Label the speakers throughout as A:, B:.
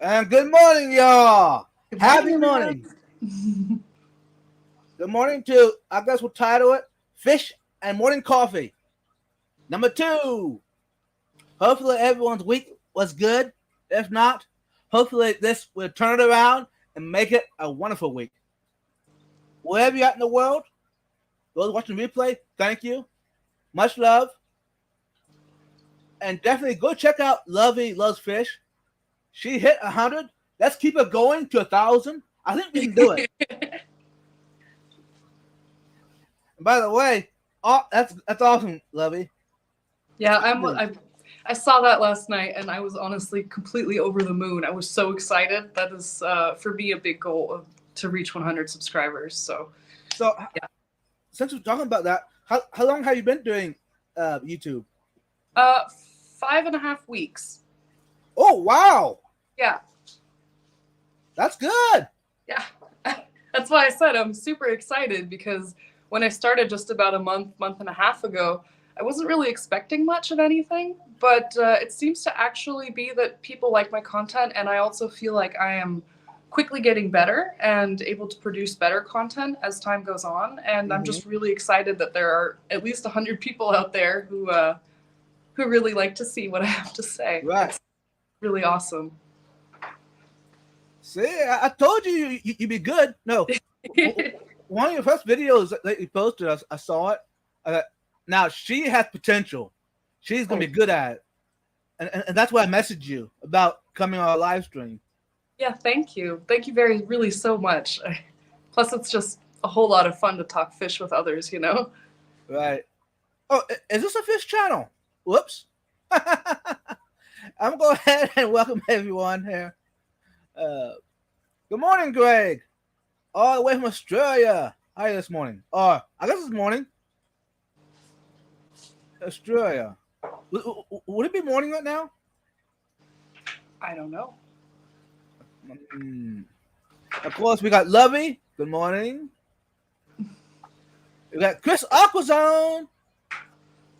A: And good morning, y'all.
B: Good
A: Happy
B: morning,
A: morning.
B: everyone.
A: Good morning to, I guess we'll title it, Fish and Morning Coffee. Number 2, hopefully everyone's week was good. If not, hopefully this will turn it around and make it a wonderful week. Wherever you're at in the world, those watching replay, thank you. Much love. And definitely go check out Lovey Loves Fish. She hit 100. Let's keep it going to 1,000. I think we can do it. And by the way, that's awesome, Lovey.
B: Yeah, I saw that last night, and I was honestly completely over the moon. I was so excited. That is, for me, a big goal to reach 100 subscribers.
A: So
B: yeah,
A: since we're talking about that, how long have you been doing YouTube?
B: 5.5 weeks.
A: Oh wow,
B: Yeah,
A: that's good.
B: yeah. That's why I said I'm super excited because when I started just about a month and a half ago, I wasn't really expecting much of anything, but it seems to actually be that people like my content, and I also feel like I am quickly getting better and able to produce better content as time goes on. And I'm just really excited that there are at least 100 people out there who really like to see what I have to say.
A: Right.
B: It's really awesome.
A: See, I told you'd be good. No, one of your first videos that you posted, I saw it. Now she has potential. She's gonna be good at it, and that's why I messaged you about coming on our live stream.
B: Yeah, thank you. Thank you really so much. Plus, it's just a whole lot of fun to talk fish with others, you know?
A: Right. Oh, is this a fish channel? Whoops. I'm going to go ahead and welcome everyone here. Good morning, Greg. All the way from Australia. How are you this morning? I guess it's morning. Australia. Would it be morning right now?
B: I don't know.
A: Of course, we got Lovey. Good morning. We got Chris Aquazone.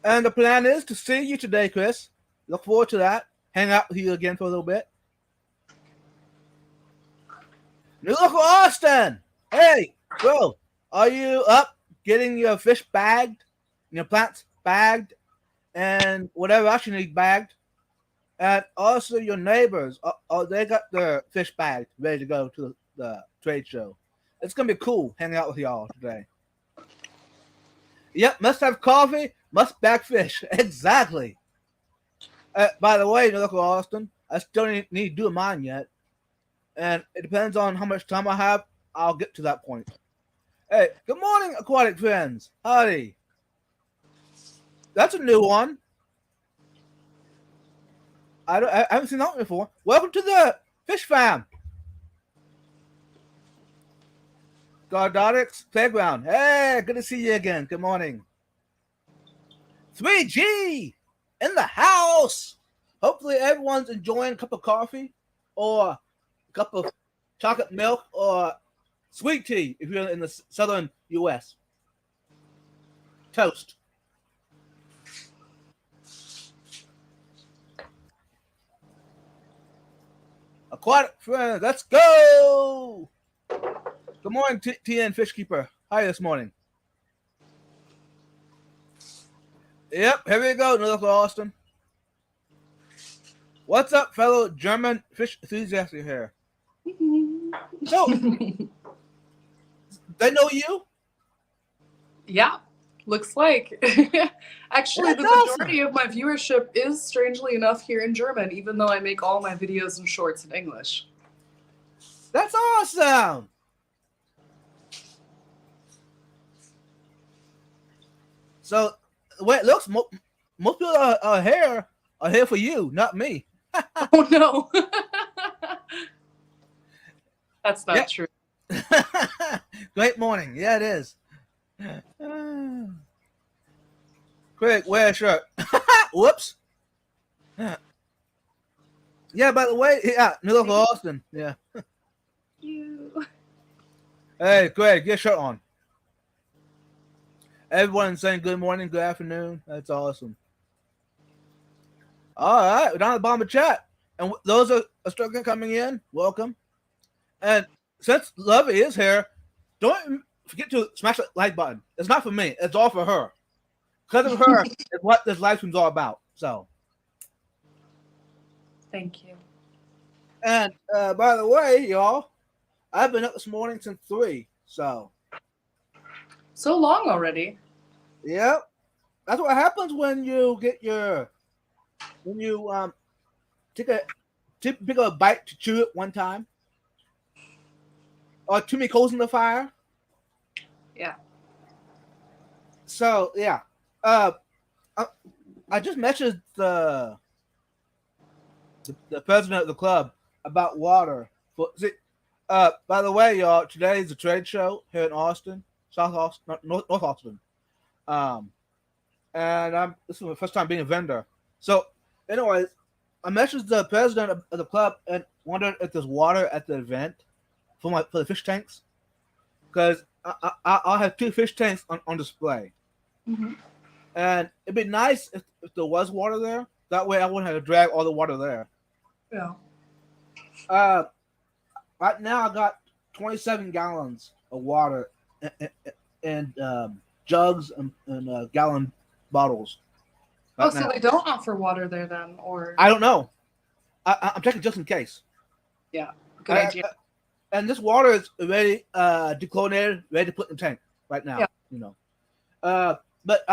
A: And the plan is to see you today, Chris. Look forward to that. Hang out with you again for a little bit. New local Austin. Hey, bro, are you up getting your fish bagged, your plants bagged, and whatever else you need bagged? And also your neighbors, they got their fish bagged, ready to go to the trade show. It's going to be cool hanging out with y'all today. Yep, must have coffee, must bag fish. Exactly. By the way, local Austin, I still need to do mine yet. And it depends on how much time I have. I'll get to that point. Hey, good morning, aquatic friends. Howdy. That's a new one. I haven't seen that one before. Welcome to the Fish Fam. Gardotics Playground. Hey, good to see you again. Good morning. 3G in the house. Hopefully everyone's enjoying a cup of coffee or a cup of chocolate milk or sweet tea if you're in the southern U.S. Toast. Aquatic friends, let's go. Good morning, TN Fishkeeper. Hi this morning. Yep, here we go, North Austin. What's up, fellow German fish enthusiasts here? So, they know you?
B: Yeah, looks like. Actually,
A: That's
B: the majority of my viewership is, strangely enough, here in German, even though I make all my videos and shorts in English.
A: That's awesome. So, the way it looks, most people are here for you, not me.
B: Oh, no. That's not true.
A: Great morning. Yeah, it is. Quick, wear a shirt. Whoops. Yeah, by the way, yeah, New Local Austin. Yeah.
B: You.
A: Hey, Greg, get your shirt on. Everyone's saying good morning, good afternoon. That's awesome. All right, we're down at the bottom of the chat. And those are still coming in. Welcome. And since Lovey is here, don't forget to smash that like button. It's not for me. It's all for her. Because of her is what this live stream's all about. So.
B: Thank you.
A: And by the way, y'all, I've been up this morning since 3. So
B: long already.
A: Yep. That's what happens when you get take a bite to chew it one time. Or too many coals in the fire.
B: Yeah.
A: So yeah. I just messaged the president of the club about water. By the way, y'all, today is a trade show here in Austin, South Austin, North Austin. And this is my first time being a vendor. So, anyways, I messaged the president of the club and wondered if there's water at the event for the fish tanks, because I'll have 2 fish tanks on display.
B: Mm-hmm.
A: And it'd be nice if there was water there. That way, I wouldn't have to drag all the water there.
B: Yeah.
A: Right now, I got 27 gallons of water and jugs and gallon bottles.
B: Right so they don't offer water there then, or
A: I don't know. I'm checking just in case.
B: Yeah, good idea.
A: And this water is already dechlorinated, ready to put in the tank right now. Yeah. But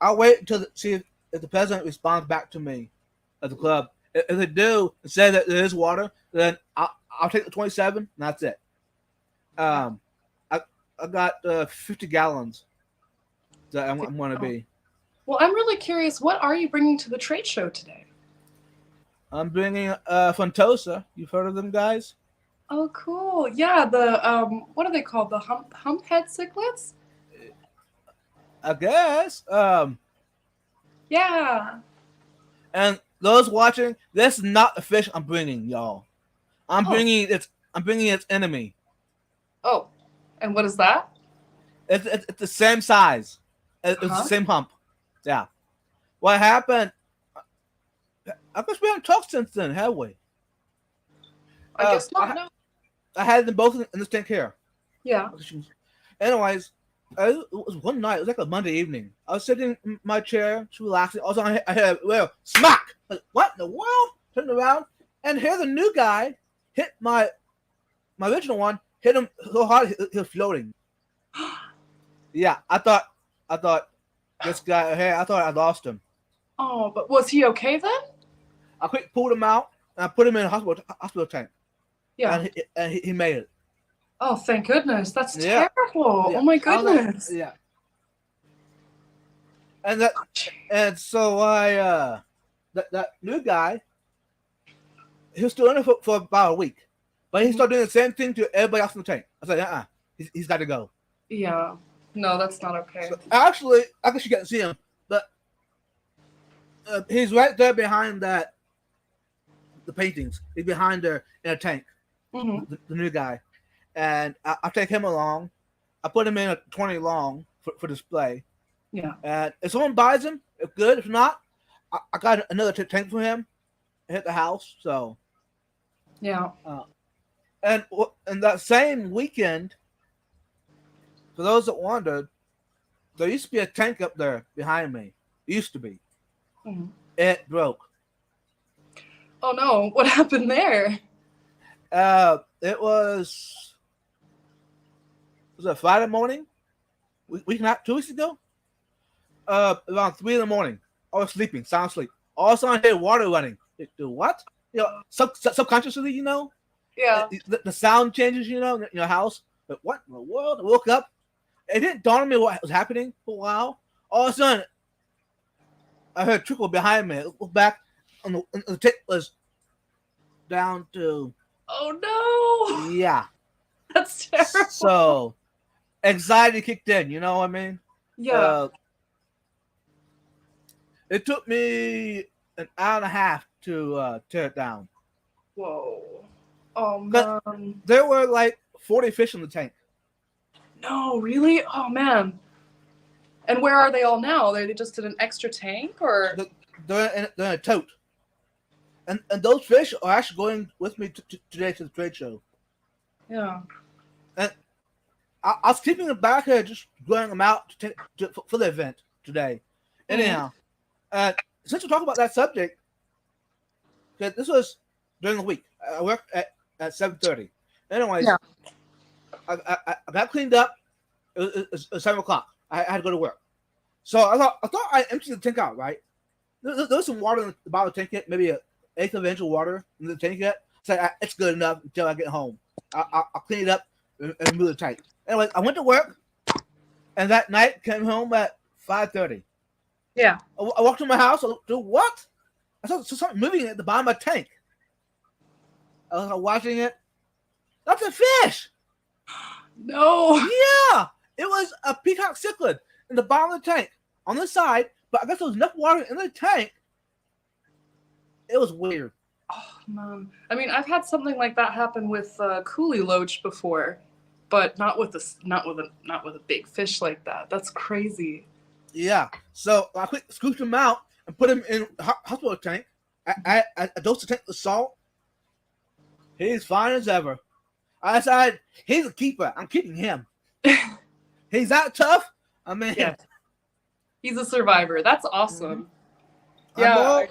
A: I'll wait until see if the president responds back to me at the club. If they do and say that there is water, then I'll take the 27 and that's it. I got 50 gallons that I'm going to be.
B: Well, I'm really curious. What are you bringing to the trade show today?
A: I'm bringing Funtosa. You've heard of them guys?
B: Oh, cool. Yeah, the what are they called? The hump head cichlids?
A: I guess.
B: Yeah.
A: And those watching, this is not the fish I'm bringing, y'all. I'm bringing its enemy.
B: Oh, and what is that?
A: It's the same size. It's the same hump. Yeah. What happened? I guess we haven't talked since then, have we?
B: I guess not. No.
A: I had them both in this tank here.
B: Yeah.
A: Anyways, it was one night. It was like a Monday evening. I was sitting in my chair, just relaxing. Also, I had smack. Like, what in the world? Turned around and here the new guy hit my original one. Hit him so hard he was floating. Yeah, I thought this guy. Hey, I thought I lost him.
B: Oh, but was he okay then?
A: I quick pulled him out and I put him in a hospital tank.
B: Yeah,
A: and he made it.
B: Oh, thank goodness! That's terrible.
A: Yeah.
B: Oh my goodness.
A: Yeah. And so I that new guy, he was still in it for about a week, but he started doing the same thing to everybody else in the tank. I said, he's got to go.
B: Yeah. No, that's not okay.
A: So actually, I guess you can't see him, but he's right there behind the paintings. He's behind there in a tank.
B: Mm-hmm.
A: The new guy, and I'll take him along. I put him in a 20 long for display.
B: Yeah.
A: And if someone buys him, if good. If not, I got another tank for him. Hit the house. So.
B: Yeah.
A: And that same weekend, for those that wondered, there used to be a tank up there behind me. It used to be.
B: Mm-hmm.
A: It broke.
B: Oh no! What happened there?
A: It was it Friday morning? Not 2 weeks ago? Around 3 in the morning. I was sleeping, sound asleep. All of a sudden I hear water running. What? Subconsciously,
B: Yeah.
A: The sound changes, in your house. But what in the world? I woke up. It didn't dawn on me what was happening for a while. All of a sudden, I heard a trickle behind me. I looked back, and the tank was down to.
B: Oh no!
A: Yeah.
B: That's terrible.
A: So, anxiety kicked in, you know what I mean?
B: Yeah.
A: It took me an hour and a half to tear it down.
B: Whoa. Oh, man.
A: There were like 40 fish in the tank.
B: No, really? Oh, man. And where are they all now? Are they just in an extra tank, or?
A: They're in a tote. and those fish are actually going with me today to the trade show.
B: Yeah.
A: And I was keeping them back here, just going them out for the event today. Anyhow, since we're talking about that subject, okay, this was during the week. I worked at 7:30. Anyways,
B: Yeah.
A: I got cleaned up. It was 7 o'clock. I had to go to work. So I thought I emptied the tank out, right? There was some water in the bottom of the tank yet, maybe an eighth of an inch of water in the tank yet. So it's good enough until I get home. I'll clean it up and remove the tank. Anyway, I went to work, and that night came home at 5:30.
B: Yeah.
A: I walked to my house. I looked, what? I saw something moving at the bottom of my tank. I was watching it. That's a fish.
B: No.
A: Yeah, it was a peacock cichlid in the bottom of the tank on the side, but I guess there was enough water in the tank. It was weird.
B: Oh man. I mean, I've had something like that happen with coolie loach before, but not with a big fish like that. That's crazy.
A: Yeah. So I quick scooped him out and put him in a hospital tank. I dosed the tank with salt. He's fine as ever. I decided he's a keeper. I'm keeping him. He's that tough. I mean,
B: yeah. He's a survivor. That's awesome. Mm-hmm. Yeah.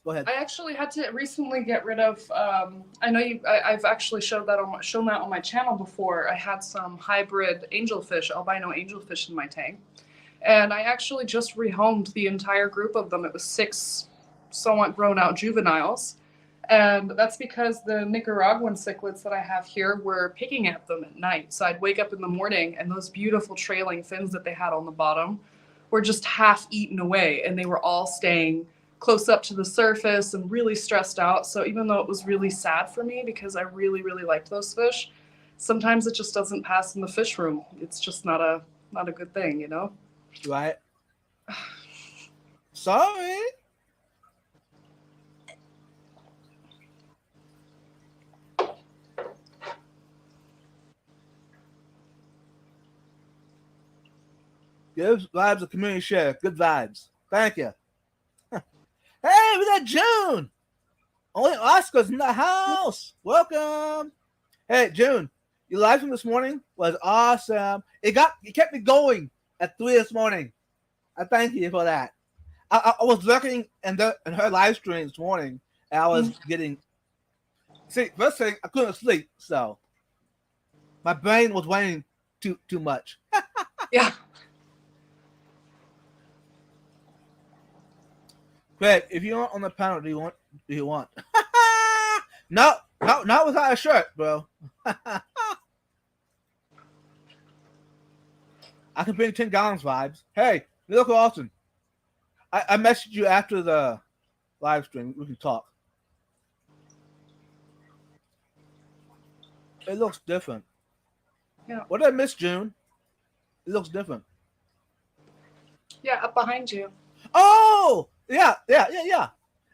A: Go ahead.
B: I actually had to recently get rid of. I know I've actually shown that on my channel before. I had some hybrid angelfish, albino angelfish in my tank, and I actually just rehomed the entire group of them. It was 6 somewhat grown out juveniles. And that's because the Nicaraguan cichlids that I have here were picking at them at night. So I'd wake up in the morning and those beautiful trailing fins that they had on the bottom were just half eaten away. And they were all staying close up to the surface and really stressed out. So even though it was really sad for me because I really, really liked those fish, sometimes it just doesn't pass in the fish room. It's just not a good thing, you know?
A: Right. Sorry. Good vibes of community share. Good vibes. Thank you. Hey, we got June. Only Oscar's in the house. Welcome. Hey, June, your live stream this morning was awesome. It kept me going at 3 this morning. I thank you for that. I was looking in her live stream this morning, and I was getting. See, first thing, I couldn't sleep, so my brain was weighing too much.
B: Yeah.
A: Greg, if you aren't on the panel, do you want? No, not without a shirt, bro. I can bring 10 gallons vibes. Hey, you look awesome. I messaged you after the live stream. We can talk. It looks different.
B: Yeah.
A: What did I miss, June? It looks different.
B: Yeah, up behind you.
A: Oh! Yeah.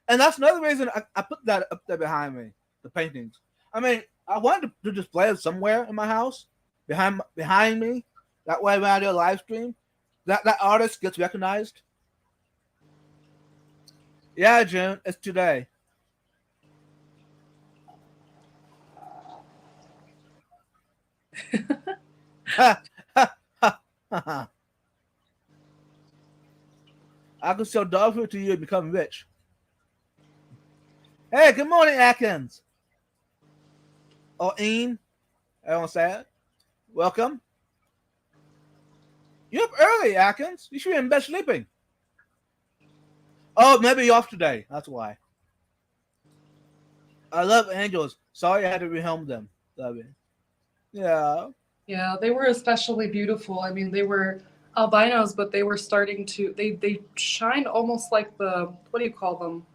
A: And that's another reason I put that up there behind me, the paintings. I mean, I wanted to display it somewhere in my house, behind me. That way, when I do a live stream, that artist gets recognized. Yeah, June, it's today. I can sell dog food to you and become rich. Hey, good morning, Atkins. Or Ian. Everyone say it. Welcome. You're up early, Atkins. You should be in bed sleeping. Oh, maybe you're off today. That's why. I love angels. Sorry I had to rehelm them. Love it. Yeah.
B: Yeah, they were especially beautiful. I mean, they were albinos, but they were starting to they shined almost like the, what do you call them?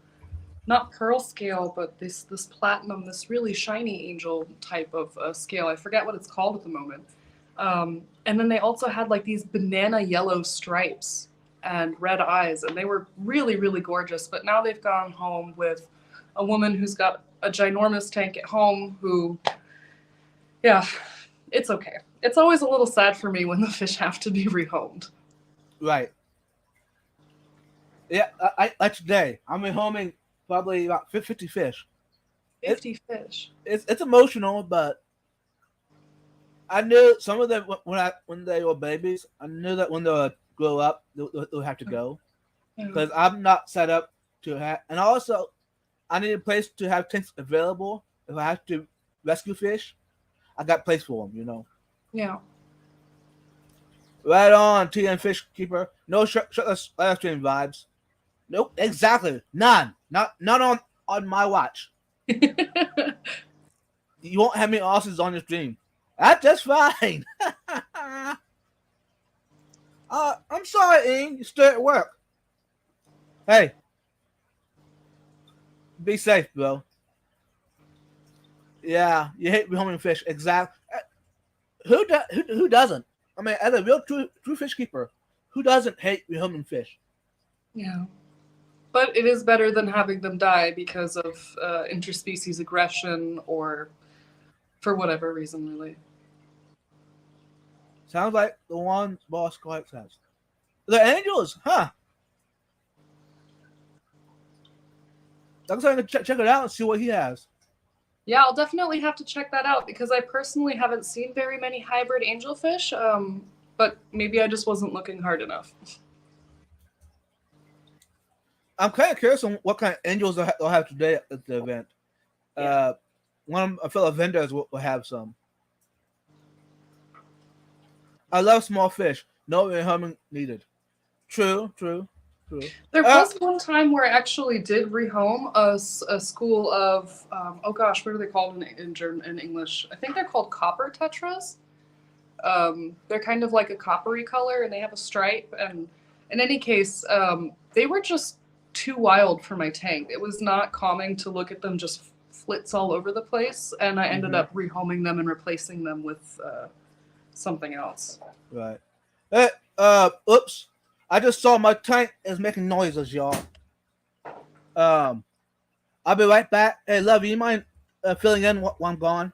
B: Not pearl scale, but this platinum, this really shiny angel type of scale. I forget what it's called at the moment. And then they also had like these banana yellow stripes and red eyes, and they were really, really gorgeous. But now they've gone home with a woman who's got a ginormous tank at home who, yeah, it's okay. It's always a little sad for me when the fish have to be rehomed.
A: Right. Yeah, I like today. I'm rehoming probably about 50 fish. It,
B: 50 fish.
A: it's emotional, but I knew some of them when they were babies. I knew that when they would grow up, they'll have to go
B: Yeah.
A: because I'm not set up to have. And also, I need a place to have tanks available if I have to rescue fish. I got place for them, you know.
B: Yeah.
A: Right on, TN Fish Keeper. No shirtless live stream vibes. Nope, exactly. None. Not on my watch. You won't have any osses on your stream. That's just fine. I'm sorry, Ian. You're still at work. Hey, be safe, bro. Yeah, you hate rehoming fish. Exactly. Who doesn't? I mean, as a real true fish keeper, who doesn't hate rehoming fish?
B: Yeah. But it is better than having them die because of interspecies aggression or for whatever reason, really.
A: Sounds like the one Boss Clark says. The Angels, huh? I'm going to check it out and see what he has.
B: Yeah, I'll definitely have to check that out because I personally haven't seen very many hybrid angelfish, but maybe I just wasn't looking hard enough.
A: I'm kind of curious on what kind of angels they'll have today at the event.
B: Yeah.
A: One of my fellow vendors will have some. I love small fish. No rehoming needed. True.
B: There was one time where I actually did rehome a school of, oh gosh, what are they called in English? I think they're called copper tetras. They're kind of like a coppery color and they have a stripe. And in any case, they were just too wild for my tank. It was not calming to look at them just flits all over the place. And I ended up rehoming them and replacing them with something else.
A: Right. Hey, oops. I just saw my tank is making noises, y'all. I'll be right back. Hey, love, you mind filling in while I'm gone?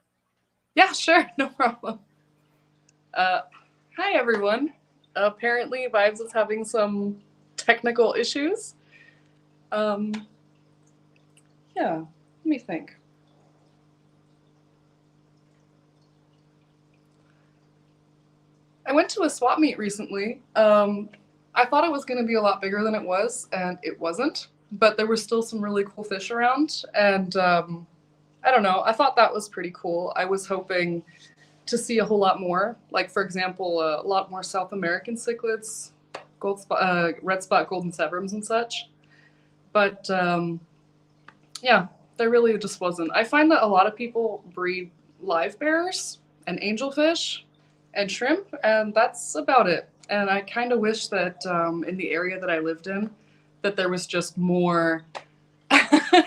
B: Yeah, sure. No problem. Hi, everyone. Apparently, Vibes is having some technical issues. Yeah, let me think. I went to a swap meet recently. I thought it was going to be a lot bigger than it was, and it wasn't. But there were still some really cool fish around, and I don't know. I thought that was pretty cool. I was hoping to see a whole lot more, like for example, a lot more South American cichlids, red spot golden sebrums, and such. But yeah, there really just wasn't. I find that a lot of people breed live bears and angelfish and shrimp, and that's about it. And I kind of wish that in the area that I lived in, that there was just more.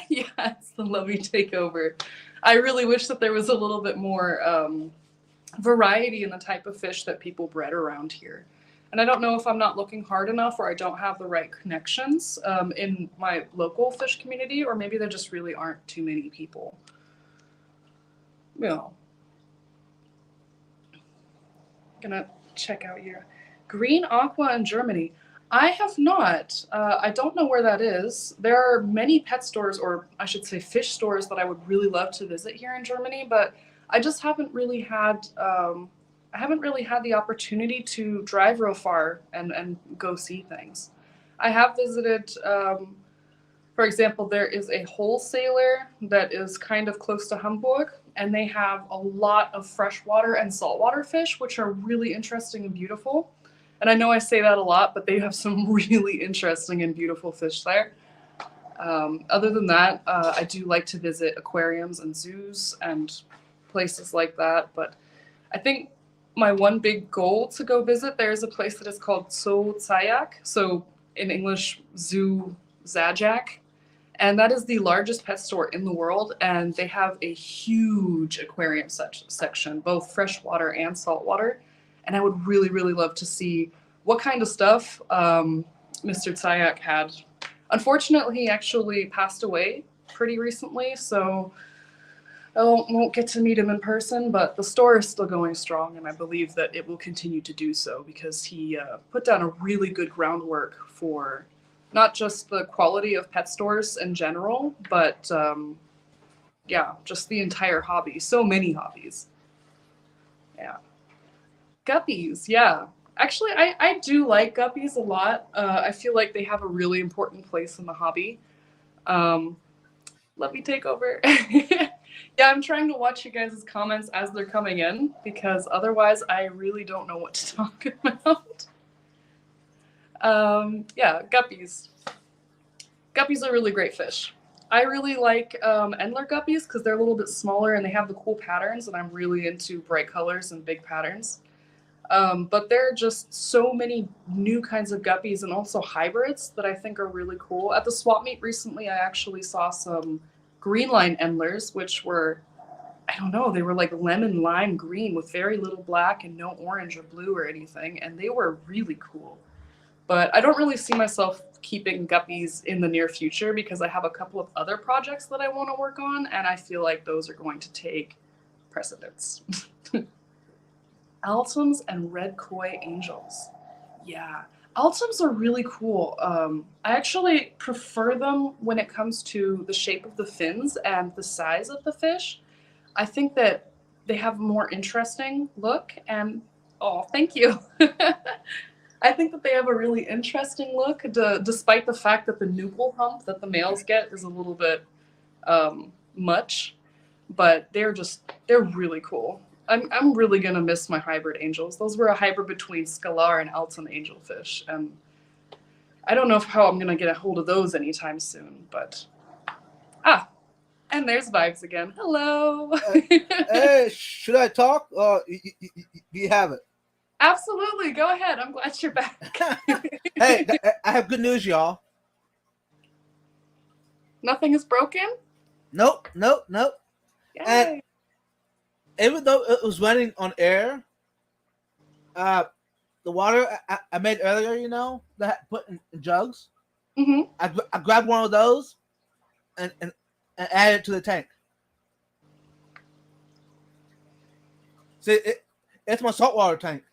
B: Yeah, it's the lovey takeover. I really wish that there was a little bit more variety in the type of fish that people bred around here. And I don't know if I'm not looking hard enough or I don't have the right connections in my local fish community, or maybe there just really aren't too many people. You know. Gonna check out your green aqua in Germany. I have not. I don't know where that is. There are many pet stores, or I should say fish stores, that I would really love to visit here in Germany, but I just haven't really had the opportunity to drive real far and go see things. I have visited, for example, there is a wholesaler that is kind of close to Hamburg, and they have a lot of freshwater and saltwater fish, which are really interesting and beautiful. And I know I say that a lot, but they have some really interesting and beautiful fish there. Other than that, I do like to visit aquariums and zoos and places like that. But I think my one big goal to go visit, there is a place that is called Zoo Zajac. So in English, Zoo Zajac. And that is the largest pet store in the world. And they have a huge aquarium section, both freshwater and saltwater. And I would really, really love to see what kind of stuff Mr. Zajac had. Unfortunately, he actually passed away pretty recently, so I won't get to meet him in person, but the store is still going strong, and I believe that it will continue to do so because he put down a really good groundwork for not just the quality of pet stores in general, but yeah, just the entire hobby. So many hobbies. Yeah. Guppies, yeah. Actually, I do like guppies a lot. I feel like they have a really important place in the hobby. Um, Let me take over. Yeah, I'm trying to watch you guys' comments as they're coming in because otherwise I really don't know what to talk about. Yeah, guppies. Guppies are really great fish. I really like Endler guppies because they're a little bit smaller and they have the cool patterns, and I'm really into bright colors and big patterns. But there are just so many new kinds of guppies and also hybrids that I think are really cool. At the swap meet recently, I actually saw some green line endlers, which were, I don't know, they were like lemon lime green with very little black and no orange or blue or anything, and they were really cool. But I don't really see myself keeping guppies in the near future because I have a couple of other projects that I want to work on, and I feel like those are going to take precedence. Altums and red koi angels. Yeah, Altums are really cool. I actually prefer them when it comes to the shape of the fins and the size of the fish. I think that they have a more interesting look and oh, thank you. I think that they have a really interesting look, despite the fact that the nupal hump that the males get is a little bit much, but they're really cool. I'm really gonna miss my hybrid angels. Those were a hybrid between scalar and Altum angelfish, and I don't know how I'm gonna get a hold of those anytime soon. But and there's Vibes again. Hello.
A: Hey, should I talk? You have it.
B: Absolutely, go ahead. I'm glad you're back.
A: Hey, I have good news, y'all.
B: Nothing is broken?
A: Nope.
B: Yay.
A: And even though it was running on air, the water I made earlier, that I put in jugs,
B: Mm-hmm.
A: I grabbed one of those and added it to the tank. See, it's my saltwater tank.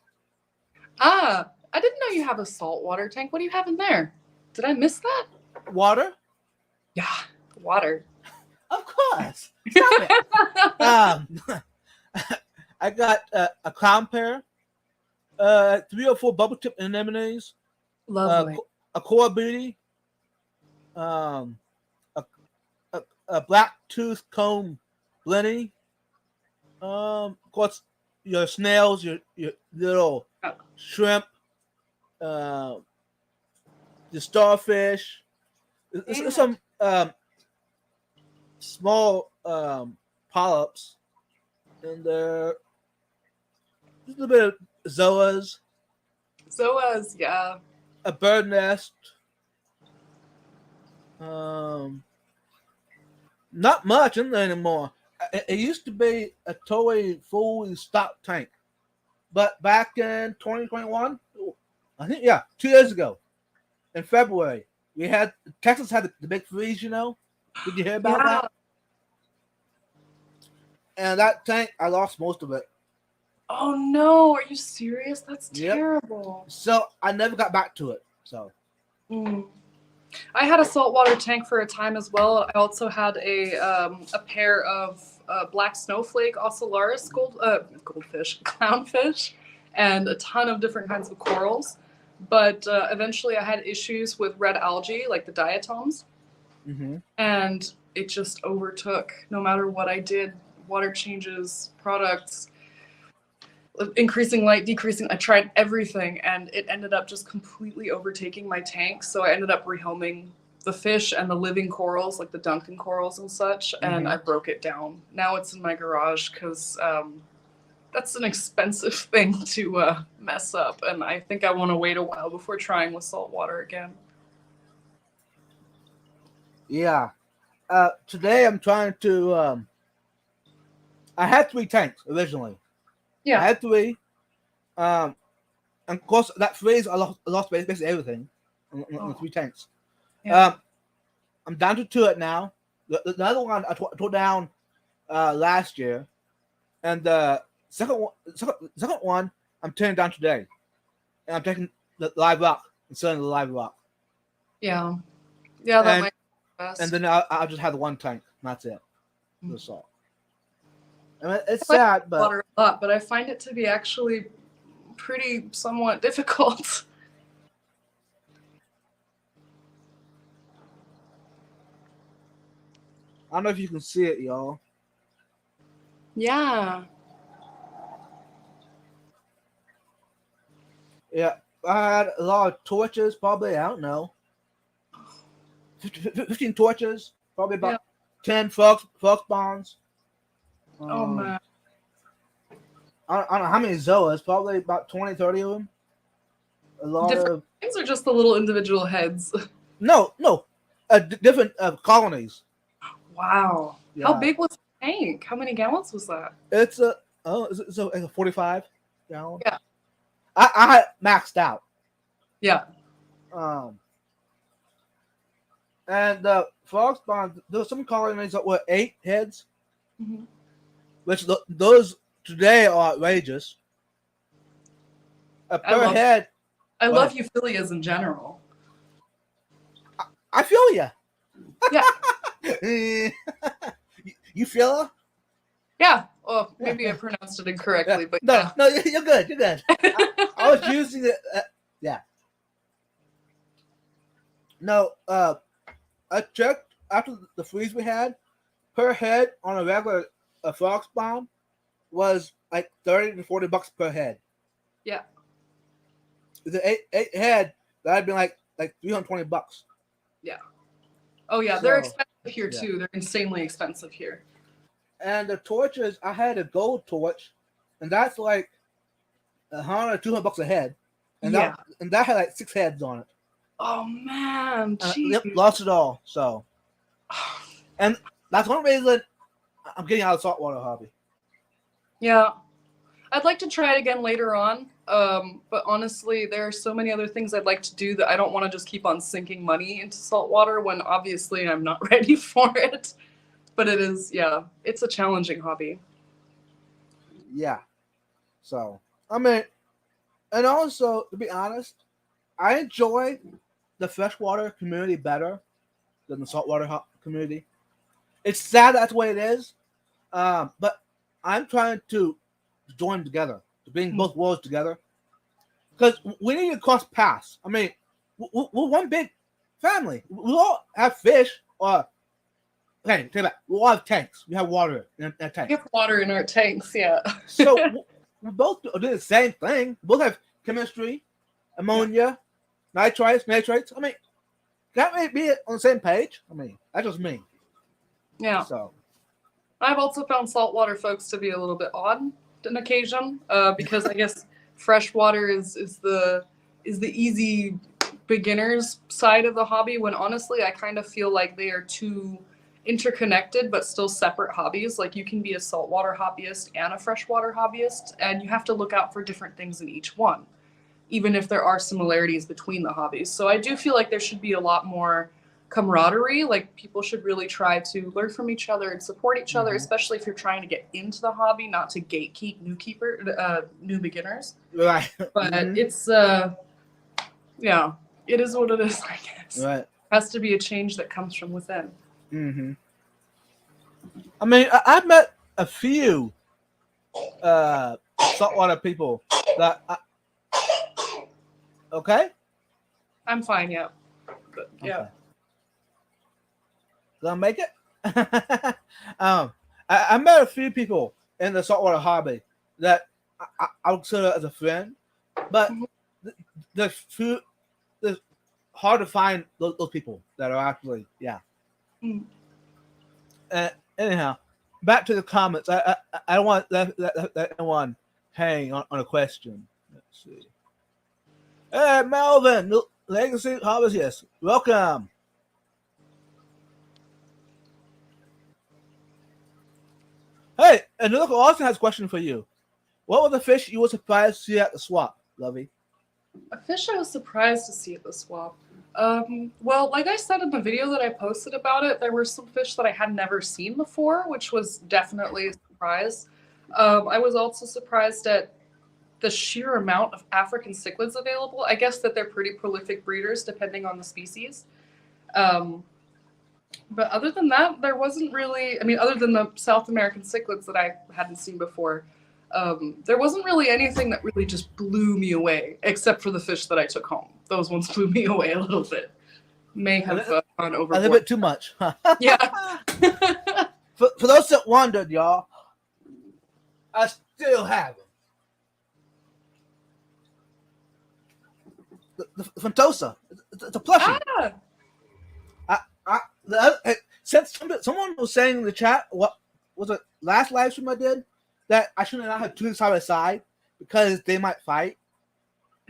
B: I didn't know you have a saltwater tank. What do you have in there? Did I miss that?
A: Water?
B: Yeah, water.
A: Of course. Stop it. I got a clown pair, 3 or 4 bubble tip anemones,
B: Lovely.
A: a core beauty, a, a black tooth comb blenny, of course your snails, your little shrimp, the starfish, some small polyps, and just a little bit of zoas,
B: Zoas, yeah.
A: a bird nest. Not much in there anymore. It used to be a totally fully stocked tank, but back in 2021, I think 2 years ago, in February, Texas had the big freeze. Did you hear about that? And that tank, I lost most of it.
B: Oh no, are you serious? That's terrible.
A: So I never got back to it. So.
B: I had a saltwater tank for a time as well. I also had a pair of black snowflake ocellaris goldfish, clownfish, and a ton of different kinds of corals. But eventually I had issues with red algae, like the diatoms, and it just overtook. No matter what I did, water changes, products, increasing light, decreasing, I tried everything, and it ended up just completely overtaking my tank. So I ended up rehoming the fish and the living corals, like the Duncan corals and such, and I broke it down. Now it's in my garage because that's an expensive thing to mess up, and I think I want to wait a while before trying with salt water again.
A: Yeah. Today I'm trying to. I had 3 tanks originally.
B: Yeah.
A: I had 3. And of course, that freeze, I lost basically everything on the 3 tanks.
B: Yeah.
A: I'm down to 2 now. The other one I tore down last year, and the second one I'm tearing down today, and I'm taking the live rock and selling the live rock.
B: Yeah. Yeah, that
A: and
B: might be best.
A: and then I'll just have the one tank. And that's it. The salt. I mean, it's
B: I like
A: sad, but
B: water a lot, but I find it to be actually pretty somewhat difficult.
A: I don't know if you can see it, y'all.
B: Yeah.
A: Yeah, I had a lot of torches, probably, I don't know, 15 torches, probably
B: Yeah.
A: about 10 fox spawns.
B: Oh man.
A: I don't know how many Zoas, probably about 20, 30 of them. A lot
B: Different
A: of.
B: things are just the little individual heads.
A: No, different colonies.
B: Wow.
A: Yeah.
B: How big was the tank? How many gallons was that?
A: It's a 45 gallon.
B: Yeah.
A: I had maxed out.
B: Yeah.
A: And the frog spawn, there's some colonies that were 8 heads,
B: Mm-hmm.
A: which those today are outrageous. Per head.
B: I love euphyllias in general.
A: I feel ya.
B: Yeah.
A: You feel her?
B: Yeah. Well, maybe I pronounced it incorrectly, but
A: no,
B: yeah.
A: no, you're good. You're good. I was using it. Yeah. No, I checked after the freeze we had. Per head on a regular frog spawn was like $30 to $40 per head.
B: Yeah.
A: The eight head, that'd be like $320.
B: Yeah. Oh yeah,
A: So,
B: they're expensive here too. They're insanely expensive here.
A: And the torches, I had a gold torch, and that's like $100 or $200 a head, and
B: Yeah.
A: that had like 6 heads on it.
B: Oh man,
A: Yep, lost it all. So, and that's one reason I'm getting out of saltwater hobby.
B: Yeah. I'd like to try it again later on, but honestly, there are so many other things I'd like to do that I don't want to just keep on sinking money into saltwater when obviously I'm not ready for it. But it is, yeah, it's a challenging hobby.
A: Yeah. So, I mean, and also, to be honest, I enjoy the freshwater community better than the saltwater community. It's sad that's the way it is, but I'm trying to join together, to bring both worlds together, because we need to cross paths. I mean, we're one big family. We all have fish, or okay, take that. We all have tanks. We have water in a tank.
B: We have water in our tanks, yeah.
A: So we both do the same thing. We both have chemistry, ammonia, nitrates. I mean, can't we be on the same page? I mean, that's just me.
B: Yeah.
A: So
B: I've also found saltwater folks to be a little bit odd on occasion, because I guess freshwater is the easy beginner's side of the hobby, when honestly I kind of feel like they are two interconnected but still separate hobbies. Like you can be a saltwater hobbyist and a freshwater hobbyist, and you have to look out for different things in each one, even if there are similarities between the hobbies. So I do feel like there should be a lot more camaraderie. Like people should really try to learn from each other and support each other, especially if you're trying to get into the hobby, not to gatekeep new beginners.
A: right,
B: But it's yeah, it is what it is, I guess.
A: right.
B: It has to be a change that comes from within.
A: Mm-hmm. I mean, I've met a few saltwater people that. Okay.
B: I'm fine, yeah. But yeah.
A: Okay. Gonna make it. I met a few people in the saltwater hobby that I would consider as a friend, but there's hard to find those people that are actually anyhow, back to the comments. I don't want that anyone hang on a question. Let's see. Hey, Melvin, Legacy Hobbies, yes, welcome. Hey, and look, Austin has a question for you. What was the fish you were surprised to see at the swap, Lovey?
B: A fish I was surprised to see at the swap. Well, like I said in the video that I posted about it, there were some fish that I had never seen before, which was definitely a surprise. I was also surprised at the sheer amount of African cichlids available. I guess that they're pretty prolific breeders depending on the species. But other than that, there wasn't really, I mean, other than the South American cichlids that I hadn't seen before, there wasn't really anything that really just blew me away, except for the fish that I took home. Those ones blew me away a little bit. May have gone overboard.
A: A little bit too much.
B: Yeah.
A: For those that wondered, y'all, I still have them. The Fantosa. It's a plushie. Since someone was saying in the chat, what was it, last live stream I did, that I should not have two side by side because they might fight.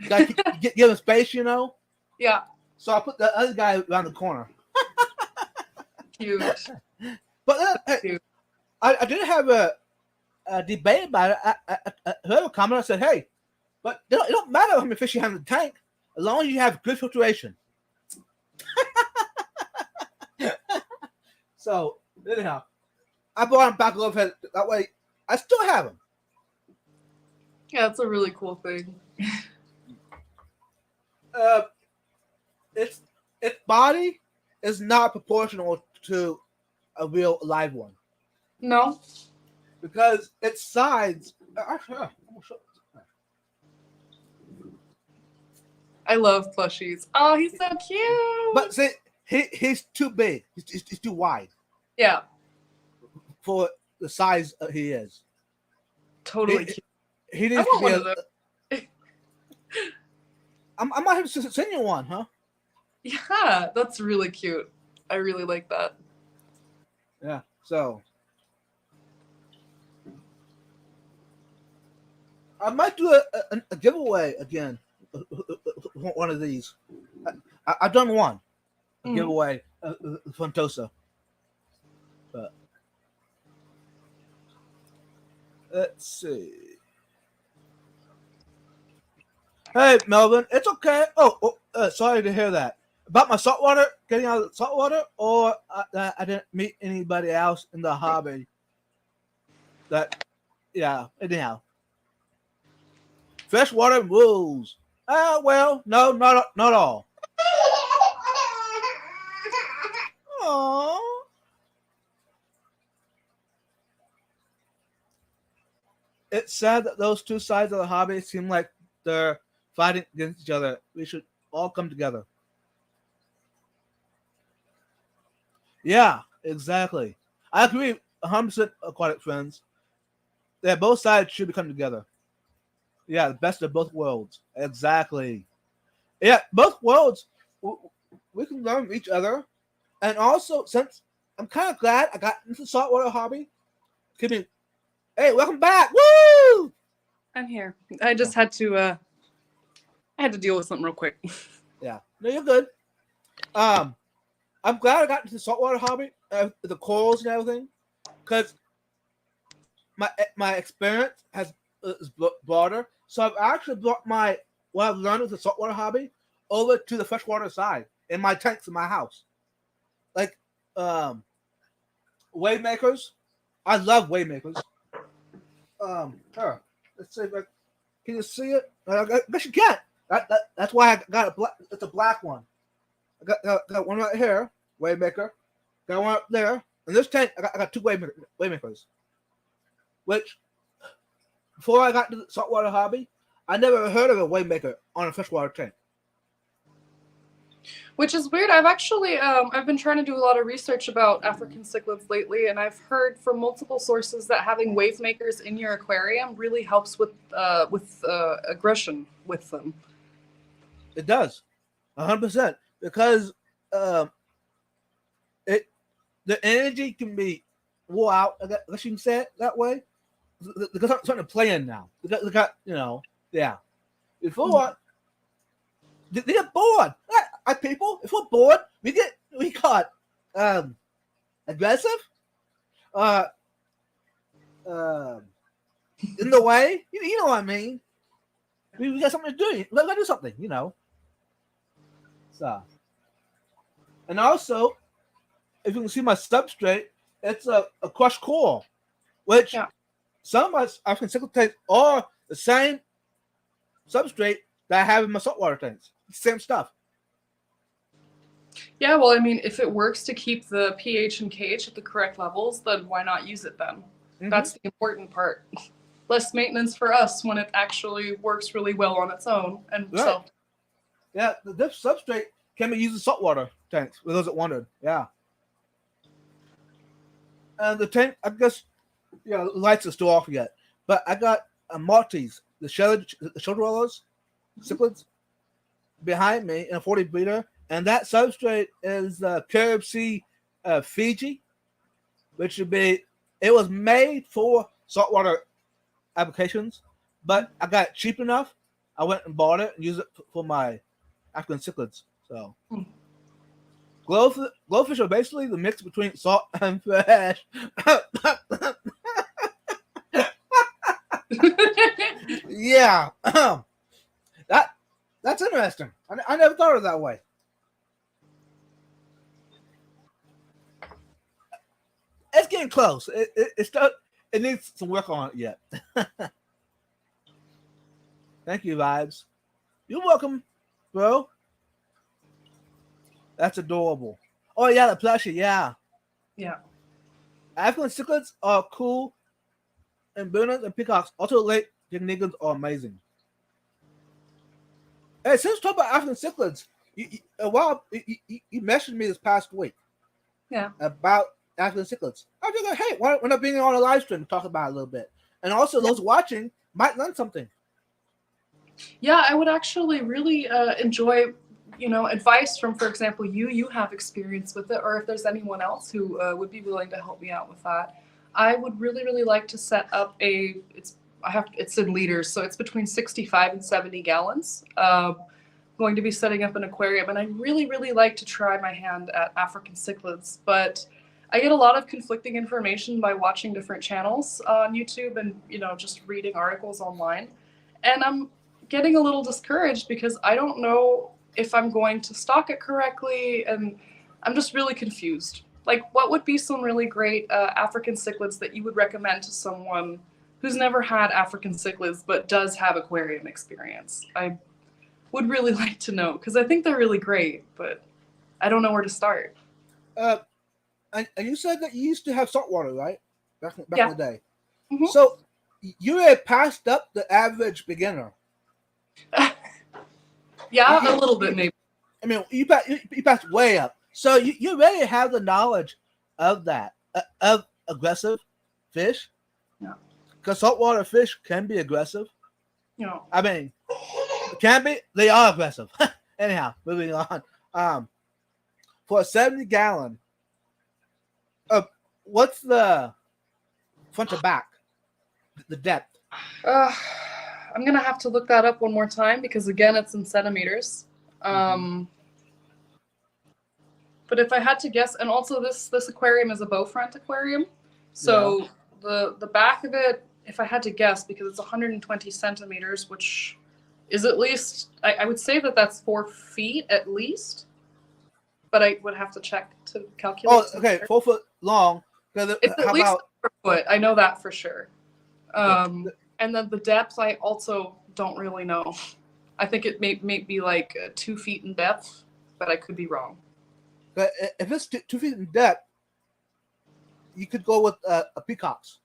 A: Gotta give them space, you know?
B: Yeah.
A: So I put the other guy around the corner.
B: Cute.
A: But
B: Cute.
A: I did have a debate about it. I heard a comment. I said, hey, but it don't matter how many fish you have in the tank as long as you have good filtration. So, anyhow, I brought him back over. That way, I still have him.
B: Yeah, it's a really cool thing.
A: Its body is not proportional to a real live one.
B: No.
A: Because its sides.
B: I love plushies. Oh, he's so cute.
A: But see, he's too big. He's too wide.
B: Yeah.
A: For the size he is.
B: Totally cute.
A: He needs to be I might have to send you one, huh?
B: Yeah, that's really cute. I really like that.
A: Yeah, so I might do a giveaway again. One of these. I've done one. A giveaway. Fantosa. But let's see. Hey, Melvin, it's okay. Sorry to hear that. About my saltwater, getting out of the saltwater, or I didn't meet anybody else in the hobby. Anyhow. Freshwater rules. Well, no, not all. Aww. It's sad that those two sides of the hobby seem like they're fighting against each other. We should all come together. Yeah, exactly. I agree 100%, aquatic friends. Yeah, both sides should be coming together. Yeah, the best of both worlds. Exactly. Yeah, both worlds. We can learn from each other. And also, since I'm kind of glad I got into the saltwater hobby. Hey, welcome back. Woo!
B: I'm here. I just had to I had to deal with something real quick.
A: Yeah. No, you're good. I'm glad I got into the saltwater hobby, the corals and everything, because my experience is broader. So I've actually brought what I've learned with the saltwater hobby over to the freshwater side in my tanks in my house. Like wave makers. I love wave makers. Here, let's see if can you see it? I guess you can't. That's why I got it's a black one. I got one right here, wave maker. Got one up there. In this tank, I got two wave makers. Which, before I got to the saltwater hobby, I never heard of a wave maker on a freshwater tank.
B: Which is weird. I've actually I've been trying to do a lot of research about African cichlids lately, and I've heard from multiple sources that having wave makers in your aquarium really helps with aggression with them.
A: It does, 100%, because the energy can be wore out. I guess you can say it that way. They got something to play in now. They got yeah. Before they get bored. People, if we're bored, we got aggressive, in the way. You know what I mean. We got something to do. We gotta do something, So, and also, if you can see my substrate, it's a crushed coral, which some of us African cichlid tanks are the same substrate that I have in my saltwater tanks. Same stuff.
B: Yeah, well, I mean, if it works to keep the pH and KH at the correct levels, then why not use it then?
A: Mm-hmm.
B: That's the important part. Less maintenance for us when it actually works really well on its own. And
A: right.
B: so,
A: yeah, this substrate can be used in saltwater tanks for those that wondered. Yeah. And the tank, I guess, the lights are still off yet. But I got a Maltese, the shoulder rollers, cichlids, behind me in a 40 breeder. And that substrate is Carib Sea Fiji, which would be, it was made for saltwater applications, but I got it cheap enough. I went and bought it and used it for my African cichlids. So, glowfish are basically the mix between salt and fish. Yeah, that's interesting. I never thought of it that way. It's getting close. It needs some work on it yet. Thank you, Vibes. You're welcome, bro. That's adorable. Oh yeah, the plushie. Yeah.
B: Yeah.
A: African cichlids are cool, and Bunas and peacocks, also late Nigans, are amazing. Hey, since talking about African cichlids, you messaged me this past week.
B: Yeah.
A: About African cichlids. I was like, hey, why not being on a live stream to talk about it a little bit? And also, those watching might learn something.
B: Yeah, I would actually really enjoy, advice from, for example, you have experience with it, or if there's anyone else who would be willing to help me out with that. I would really, really like to set up it's in liters, so it's between 65 and 70 gallons. Going to be setting up an aquarium, and I really, really like to try my hand at African cichlids, but I get a lot of conflicting information by watching different channels on YouTube and, just reading articles online. And I'm getting a little discouraged because I don't know if I'm going to stock it correctly, and I'm just really confused. Like, what would be some really great African cichlids that you would recommend to someone who's never had African cichlids but does have aquarium experience? I would really like to know, because I think they're really great, but I don't know where to start.
A: And you said that you used to have saltwater, right? Back in the day.
B: Mm-hmm.
A: So you had passed up the average beginner.
B: Yeah, a little bit maybe.
A: I mean, you passed way up. So you already have the knowledge of that, of aggressive fish.
B: Yeah.
A: Because saltwater fish can be aggressive. I mean, can be. They are aggressive. Anyhow, moving on. For a 70-gallon, what's the front to back? The depth?
B: I'm going to have to look that up one more time because, again, it's in centimeters. But if I had to guess, and also this aquarium is a bow front aquarium. So the back of it, if I had to guess, because it's 120 centimeters, which is at least, I would say that's 4 feet at least. But I would have to check to calculate.
A: Oh, okay, 4 foot long.
B: It's at least 4 foot. I know that for sure. And then the depth, I also don't really know. I think it may be like 2 feet in depth, but I could be wrong.
A: If it's 2 feet in depth, you could go with a peacocks.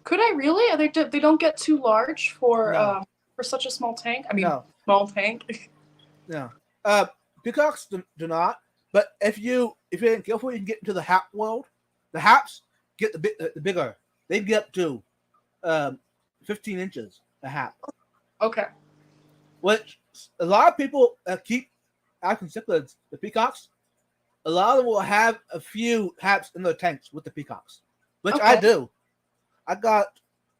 B: Could I really? They don't get too large for such a small tank? I mean, small tank.
A: No. Peacocks do not. But if you're careful, you can get into the hap world. The haps get the bigger. They get up to 15 inches a hap.
B: Okay.
A: Which a lot of people keep African cichlids, the peacocks. A lot of them will have a few haps in their tanks with the peacocks, which I do. I got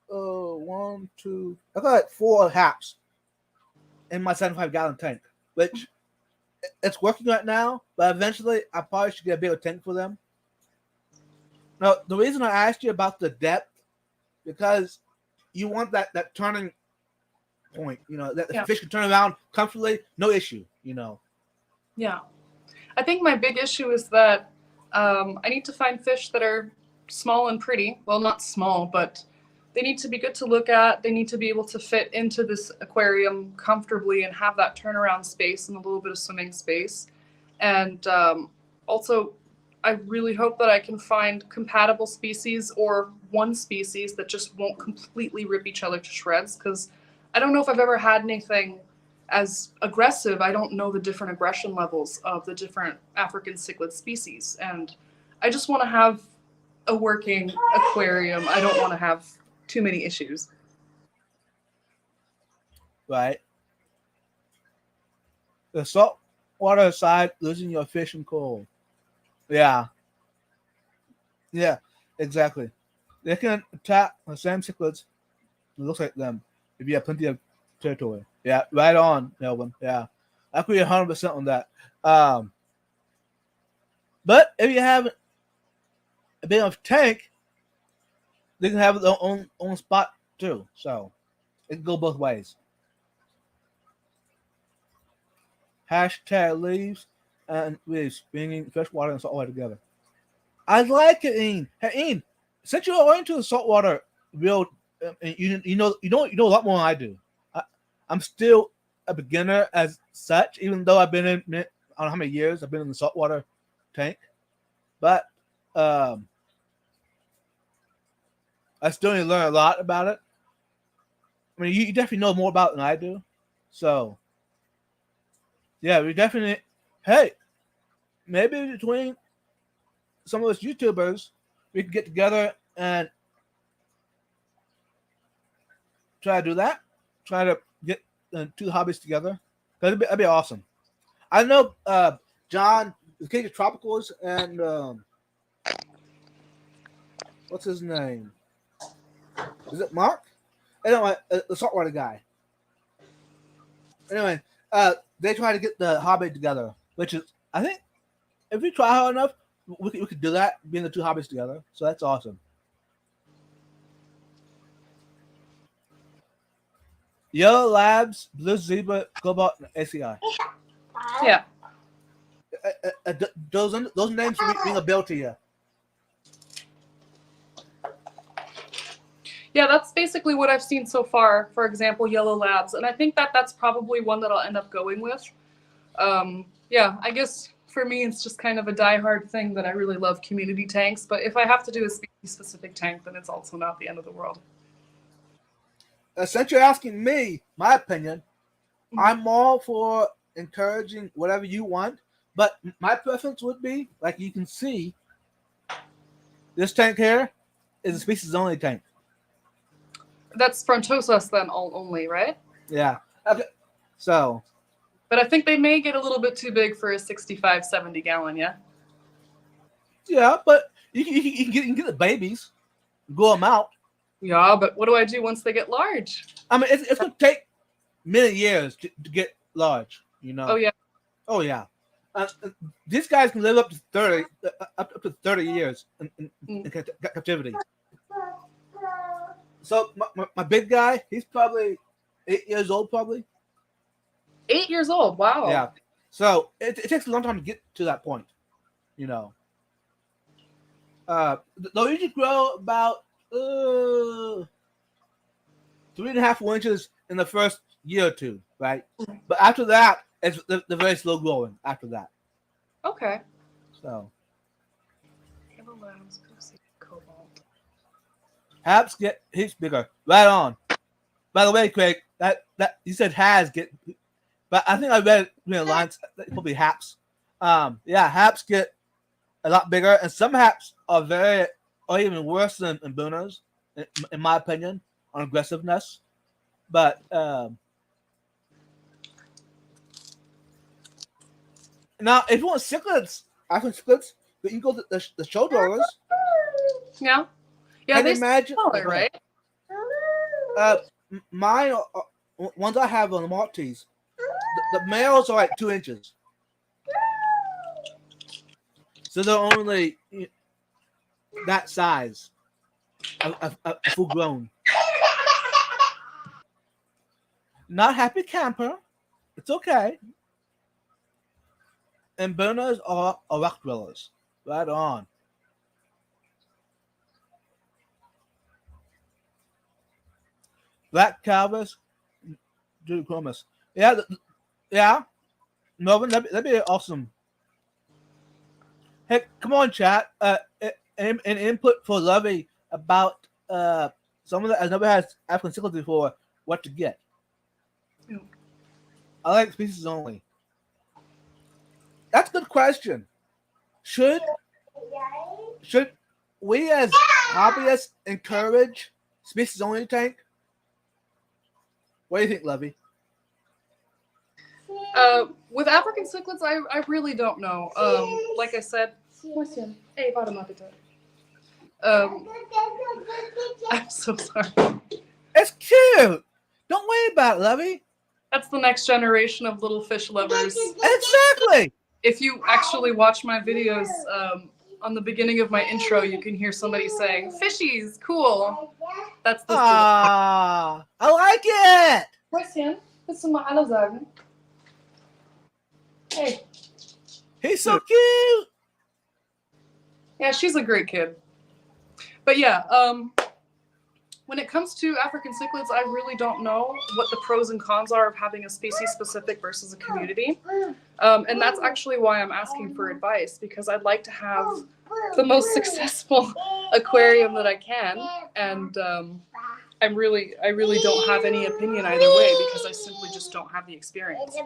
A: 4 haps in my 75-gallon tank, which it's working right now, but eventually I probably should get a bigger tank for them. Now, the reason I asked you about the depth, because you want that turning point, that the fish can turn around comfortably, no issue,
B: Yeah. I think my big issue is that I need to find fish that are small and pretty. Well, not small, but They need to be good to look at. They need to be able to fit into this aquarium comfortably and have that turnaround space and a little bit of swimming space. And also, I really hope that I can find compatible species or one species that just won't completely rip each other to shreds, because I don't know if I've ever had anything as aggressive. I don't know the different aggression levels of the different African cichlid species. And I just want to have a working aquarium. I don't want to have too many issues.
A: Right. The salt water side, losing your fish and coal. Yeah. Yeah, exactly. They can attack the same cichlids. It looks like them if you have plenty of territory. Yeah, right on, Melvin. Yeah. I agree 100% on that. But if you have a big enough tank, they can have their own spot too. So it can go both ways. Hashtag leaves and leaves, bringing fresh water and salt water together. I like it, Ian. Hey, Ian, since you're into the saltwater real, you know a lot more than I do. I'm still a beginner as such, even though I've been in I don't know how many years I've been in the saltwater tank, but I still need to learn a lot about it. I mean, you definitely know more about it than I do, so yeah, we definitely. Hey, maybe between some of us YouTubers, we can get together and try to do that. Try to get two hobbies together. That'd be awesome. I know John, the King of Tropicals, and what's his name? Is it Mark? Anyway, the saltwater guy. Anyway, they try to get the hobby together, which is, I think, if we try hard enough, we could do that, being the two hobbies together. So that's awesome. Yellow Labs, Blue Zebra, Cobalt, and ACI.
B: Yeah.
A: Those names ring a bell to you.
B: Yeah, that's basically what I've seen so far. For example, Yellow Labs, and I think that that's probably one that I'll end up going with. Yeah, I guess for me it's just kind of a diehard thing that I really love community tanks. But if I have to do a species-specific tank, then it's also not the end of the world.
A: Since you're asking me my opinion, I'm all for encouraging whatever you want, but my preference would be, like you can see, this tank here is a species only tank.
B: That's Frontosas then only, right?
A: Yeah. Okay. So.
B: But I think they may get a little bit too big for a 65, 70 gallon, yeah?
A: Yeah, but you can get the babies, grow them out.
B: Yeah, but what do I do once they get large?
A: I mean, it's going to take many years to get large, you know.
B: Oh, yeah.
A: Oh, yeah. These guys can live up to 30, up to 30 years in captivity. So my big guy, he's probably 8 years old, probably.
B: 8 years old, wow.
A: Yeah. So it takes a long time to get to that point, you know. They'll usually grow about 3.5 inches in the first year or two, right? But after that, they're very slow growing. After that.
B: Okay.
A: So.
B: Yellow Labs, Cobalt.
A: Haps get heaps bigger. Right on. By the way, Craig, that you said has get, but I think I read lines probably Haps. Yeah, Haps get a lot bigger, and some Haps are even worse than Booners, in my opinion, on aggressiveness. But now, if you want cichlids, African cichlids, but you go to the show dwellers.
B: Yeah. Yeah, they
A: imagine
B: smaller, right?
A: Mine, ones I have on the Maltese, the males are like 2 inches. So they're only that size, full grown. Not happy camper. It's okay. And burners are rock dwellers. Right on. Black Calvis, Judy Chromis. Yeah, yeah. Melvin, that'd be awesome. Hey, come on, chat. An input for Lovey about someone that has never had African sickles before. What to get?
B: Yeah.
A: I like species only. That's a good question. Should should we as hobbyists encourage species only tank? What do you think, Lovey?
B: With African cichlids, I really don't know. Like I said, hey, bottom up it. I'm so sorry.
A: It's cute. Don't worry about it, Lovey.
B: That's the next generation of little fish lovers.
A: Exactly.
B: If you actually watch my videos, on the beginning of my intro, you can hear somebody saying, "Fishies, cool." That's the.
A: Ah, I like it.
B: Christian, willst du mal Hallo sagen? Hey.
A: He's so cute.
B: Yeah, she's a great kid. But yeah, when it comes to African cichlids, I really don't know what the pros and cons are of having a species specific versus a community. And that's actually why I'm asking for advice, because I'd like to have the most successful aquarium that I can. And I really don't have any opinion either way, because I simply just don't have the experience.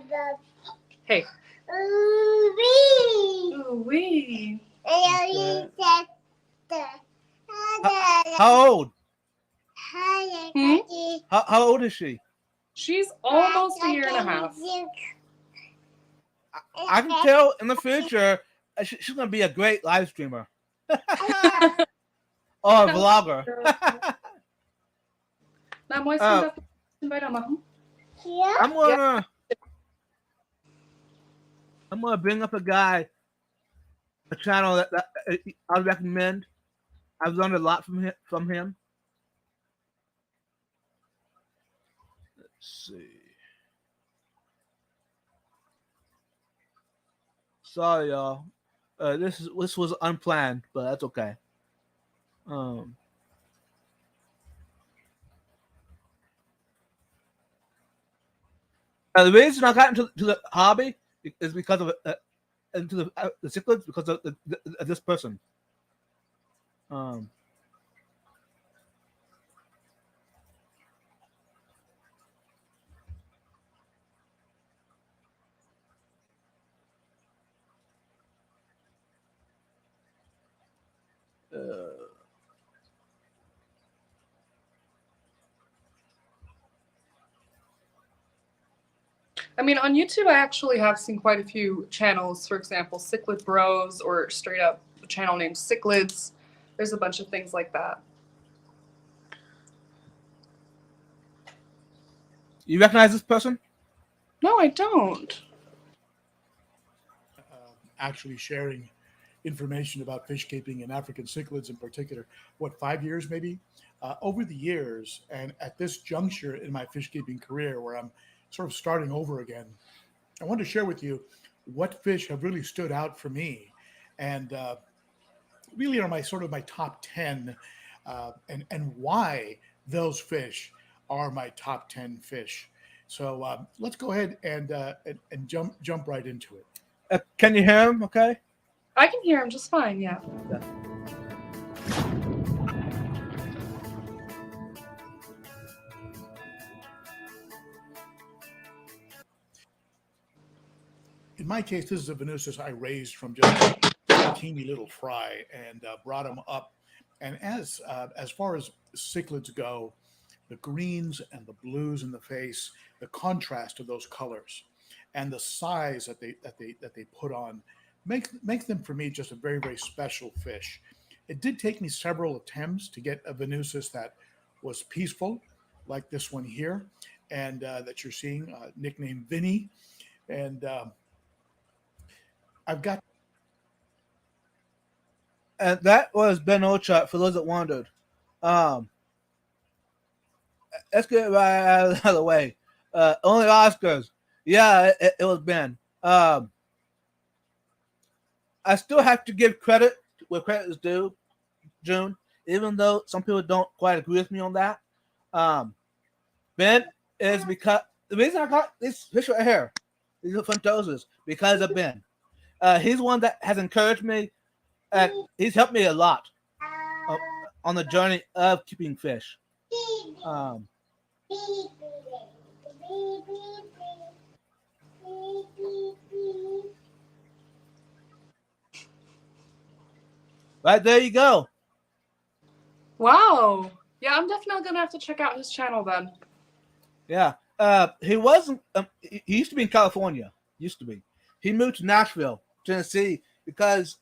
B: Hey. Ooh-wee.
A: How old?
B: Hmm?
A: How old is she?
B: She's almost a year and a half.
A: I can tell in the future she's going to be a great live streamer. Or a vlogger.
B: Na, Mäuschen, darf ich weitermachen?
A: I'm gonna bring up a channel that I recommend. I've learned a lot from him. Let's see. Sorry, y'all. This was unplanned, but that's okay. The reason I got into the hobby is because of into the cichlids, because of this person.
B: I mean, on YouTube, I actually have seen quite a few channels. For example, Cichlid Bros, or straight up a channel named Cichlids. There's a bunch of things like that.
A: You recognize this person?
B: No, I don't.
C: Actually sharing information about fish keeping and African cichlids in particular, 5 years maybe? Over the years, and at this juncture in my fish keeping career where I'm sort of starting over again, I want to share with you what fish have really stood out for me, and really are my top 10, and why those fish are my top 10 fish. So let's go ahead and jump right into it.
A: Can you hear him? Okay.
B: I can hear him just fine. Yeah.
C: In my case, this is a Venusus I raised from just a teeny little fry and brought him up. And as far as cichlids go, the greens and the blues in the face, the contrast of those colors, and the size that they put on, make them for me just a very, very special fish. It did take me several attempts to get a Venusus that was peaceful, like this one here, and that you're seeing, nicknamed Vinny. And I've got.
A: And that was Ben Ocha, for those that wondered. Let's get it right out of the way. Only Oscars. Yeah, it was Ben. I still have to give credit where credit is due, June, even though some people don't quite agree with me on that. Ben is because the reason I got this fish right here, these are Funtosas, because of Ben. He's one that has encouraged me, and he's helped me a lot uh, on the journey of keeping fish. Um, right there you go.
B: Wow. Yeah, I'm definitely gonna have to check out his channel then.
A: Yeah. He wasn't. He used to be in California. Used to be. He moved to Nashville, Tennessee, because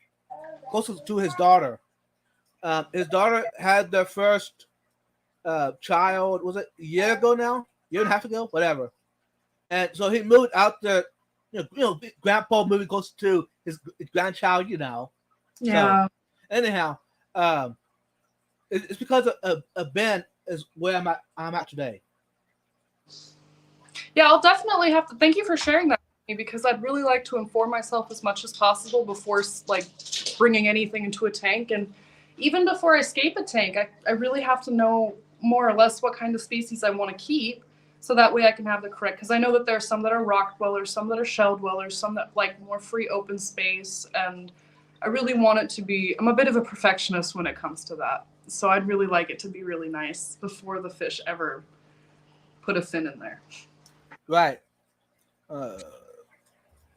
A: closer to his daughter. His daughter had their first child. Was it a year ago now? Year and a half ago? Whatever. And so he moved out there. Grandpa moving closer to his grandchild.
B: Yeah.
A: So anyhow, it's because of Ben is where I'm at today.
B: Yeah, I'll definitely have to. Thank you for sharing that with me because I'd really like to inform myself as much as possible before like bringing anything into a tank, and even before I escape a tank, I really have to know more or less what kind of species I want to keep, so that way I can have the correct. Because I know that there are some that are rock dwellers, some that are shell dwellers, some that like more free open space, and I really want it to be. I'm a bit of a perfectionist when it comes to that, so I'd really like it to be really nice before the fish ever put a fin in there.
A: Right.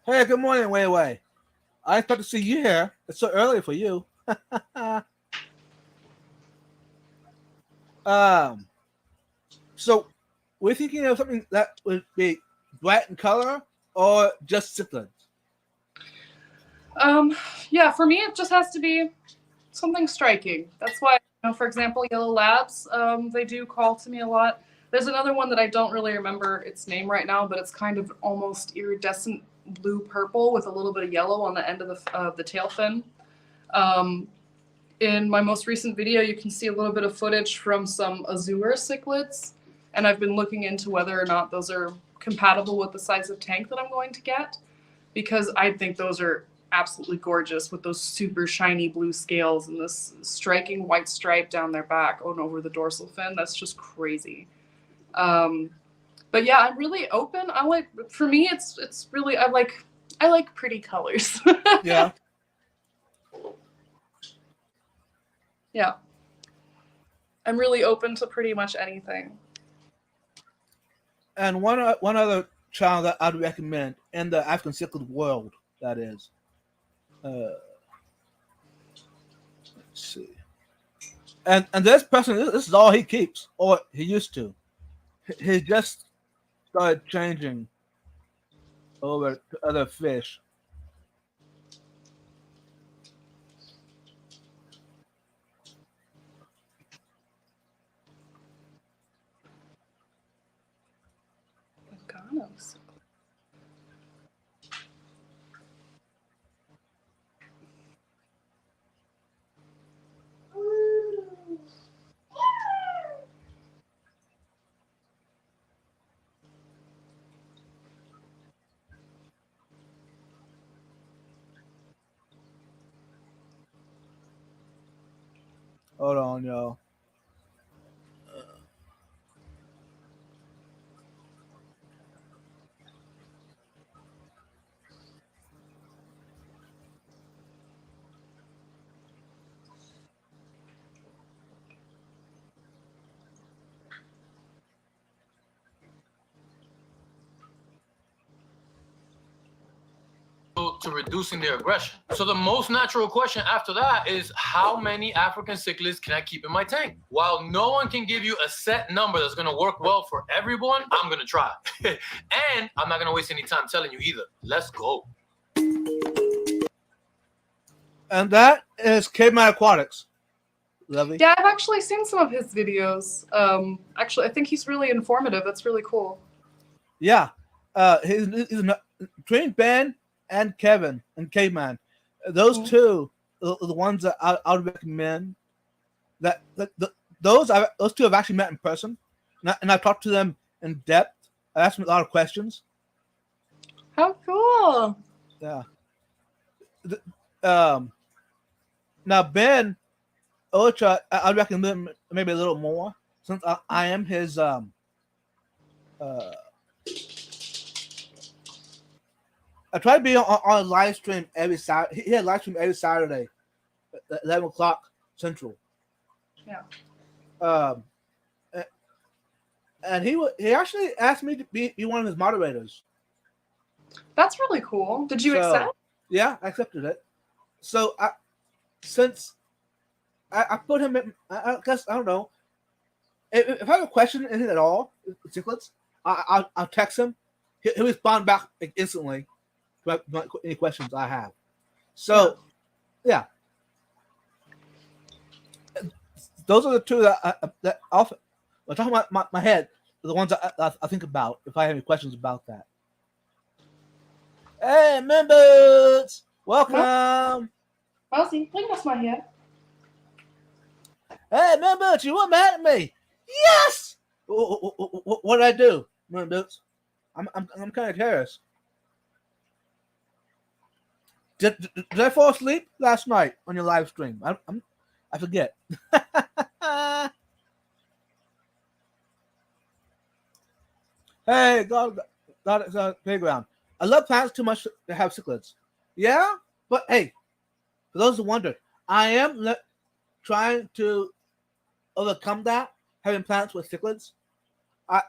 A: Hey, good morning, Wei Wei. I thought to see you here. It's so early for you. So we're thinking of something that would be bright in color or just cichlids.
B: Yeah, for me, it just has to be something striking. That's why, for example, yellow labs, they do call to me a lot. There's another one that I don't really remember its name right now, but it's kind of almost iridescent blue purple with a little bit of yellow on the end of the tail fin. In my most recent video, you can see a little bit of footage from some azure cichlids, and I've been looking into whether or not those are compatible with the size of tank that I'm going to get, because I think those are absolutely gorgeous with those super shiny blue scales and this striking white stripe down their back and over the dorsal fin. That's just crazy. But yeah, I'm really open. For me, it's really, I like pretty colors.
A: Yeah.
B: Yeah. I'm really open to pretty much anything.
A: And one other channel that I'd recommend in the African cichlid world, that is. Let's see. And this person, this is all he keeps, or he used to. He just started changing over to other fish.
B: Ganos.
A: Hold on, y'all.
D: To reducing their aggression. So the most natural question after that is, how many African cichlids can I keep in my tank? While no one can give you a set number that's going to work well for everyone, I'm going to try. And I'm not going to waste any time telling you either. Let's go.
A: And that is Caveman Aquatics. Lovely.
B: Yeah, I've actually seen some of his videos. Actually, I think he's really informative. That's really cool.
A: Yeah. He's between Ben and Kevin and Caveman. Those two are the ones that I would recommend. Those two have actually met in person, and I've talked to them in depth. I asked them a lot of questions.
B: How cool!
A: Yeah. Now Ben Ultra, I'd recommend maybe a little more, since I am his Uh, I try to be on a live stream every Saturday. He had live stream every Saturday, at 11 o'clock Central.
B: Yeah.
A: Um, and he actually asked me to be one of his moderators.
B: That's really cool. Did you
A: So,
B: accept?
A: Yeah, I accepted it. So since I put him in, I guess I don't know. If I have a question anything at all, Cichlids, I'll text him. He'll respond back instantly to any questions I have. So, yeah. Those are the two that often, I'm talking about my head, the ones I think about if I have any questions about that. Hey, members! Welcome!
B: Rosie, look at my hair.
A: Hey, members, you were mad at me! Yes! What did I do, members? I'm kind of curious. Did I fall asleep last night on your live stream? I forget. Hey, God, playground. I love plants too much to have cichlids. Yeah, but hey, for those who wonder, I am trying to overcome that, having plants with cichlids. I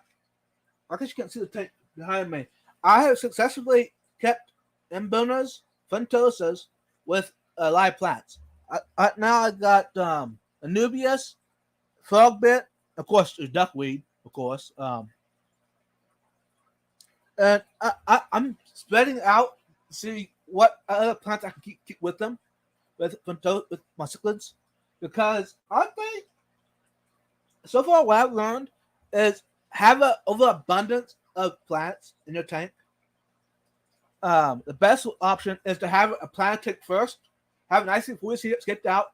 A: guess you can't see the tank behind me. I have successfully kept embonas, funtosas with live plants. Now I got anubias, frogbit, of course, duckweed, of course. And I'm spreading out to see what other plants I can keep with them, with my cichlids, because I think so far what I've learned is have an overabundance of plants in your tank. The best option is to have a plant tank first, have it nice and fully skipped out,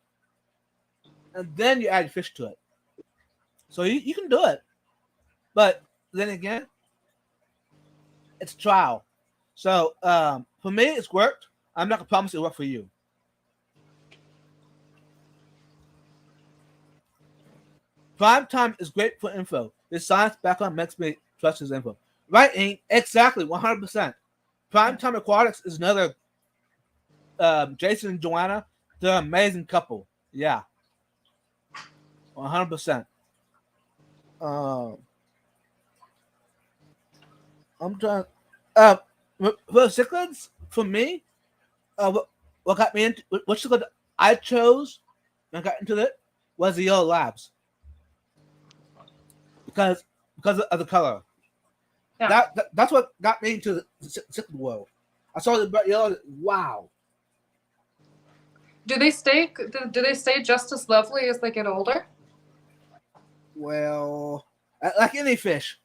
A: and then you add fish to it. So you can do it, but then again, it's trial. So for me, it's worked. I'm not gonna promise it'll work for you. Prime time is great for info. This science background makes me trust his info. Right, Ink? Exactly, 100%. Prime time aquatics is another. Jason and Joanna, they're an amazing couple. Yeah, 100%. I'm trying. For cichlids, for me, what got me into what cichlid I chose and got into it was the yellow labs because of the color.
B: Yeah.
A: That's what got me into the cichlid world. I saw the bright yellow. Wow.
B: Do they stay just as lovely as they get older?
A: Well, like any fish,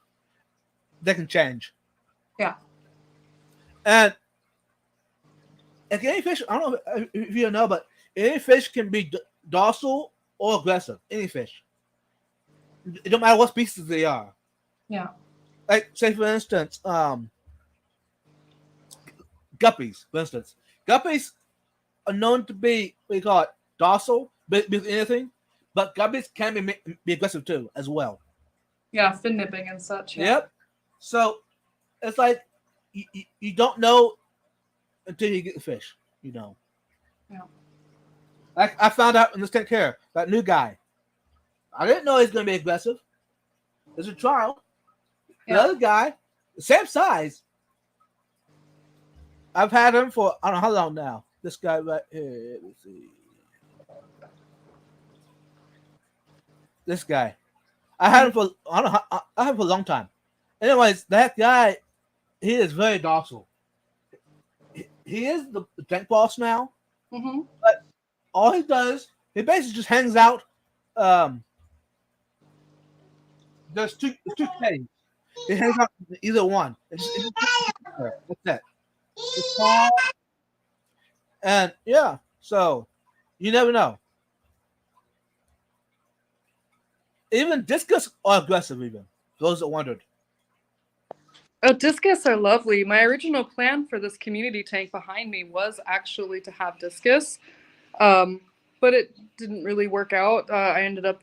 A: they can change.
B: Yeah.
A: And like any fish, I don't know if you know, but any fish can be docile or aggressive. Any fish. It don't matter what species they are.
B: Yeah.
A: Like, say for instance, guppies. For instance, guppies are known to be what you call it docile, with anything, but guppies can be aggressive too, as well.
B: Yeah, fin nipping and such. Yeah.
A: Yep. So it's like you don't know until you get the fish. You know.
B: Yeah.
A: Like I found out in this tank here, that new guy. I didn't know he's going to be aggressive. There's a trial. The other guy, the same size. I've had him for I don't know how long now. This guy right here. Let me see. This guy. I had him for I don't know. I had him for a long time. Anyways, that guy, he is very docile. He is the tank boss now.
B: Mm-hmm.
A: But all he does, he basically just hangs out. There's two caves. He hangs out either one. That's it. And yeah, so you never know. Even discus are aggressive, even for those that wondered.
B: Oh, discus are lovely. My original plan for this community tank behind me was actually to have discus, but it didn't really work out. I ended up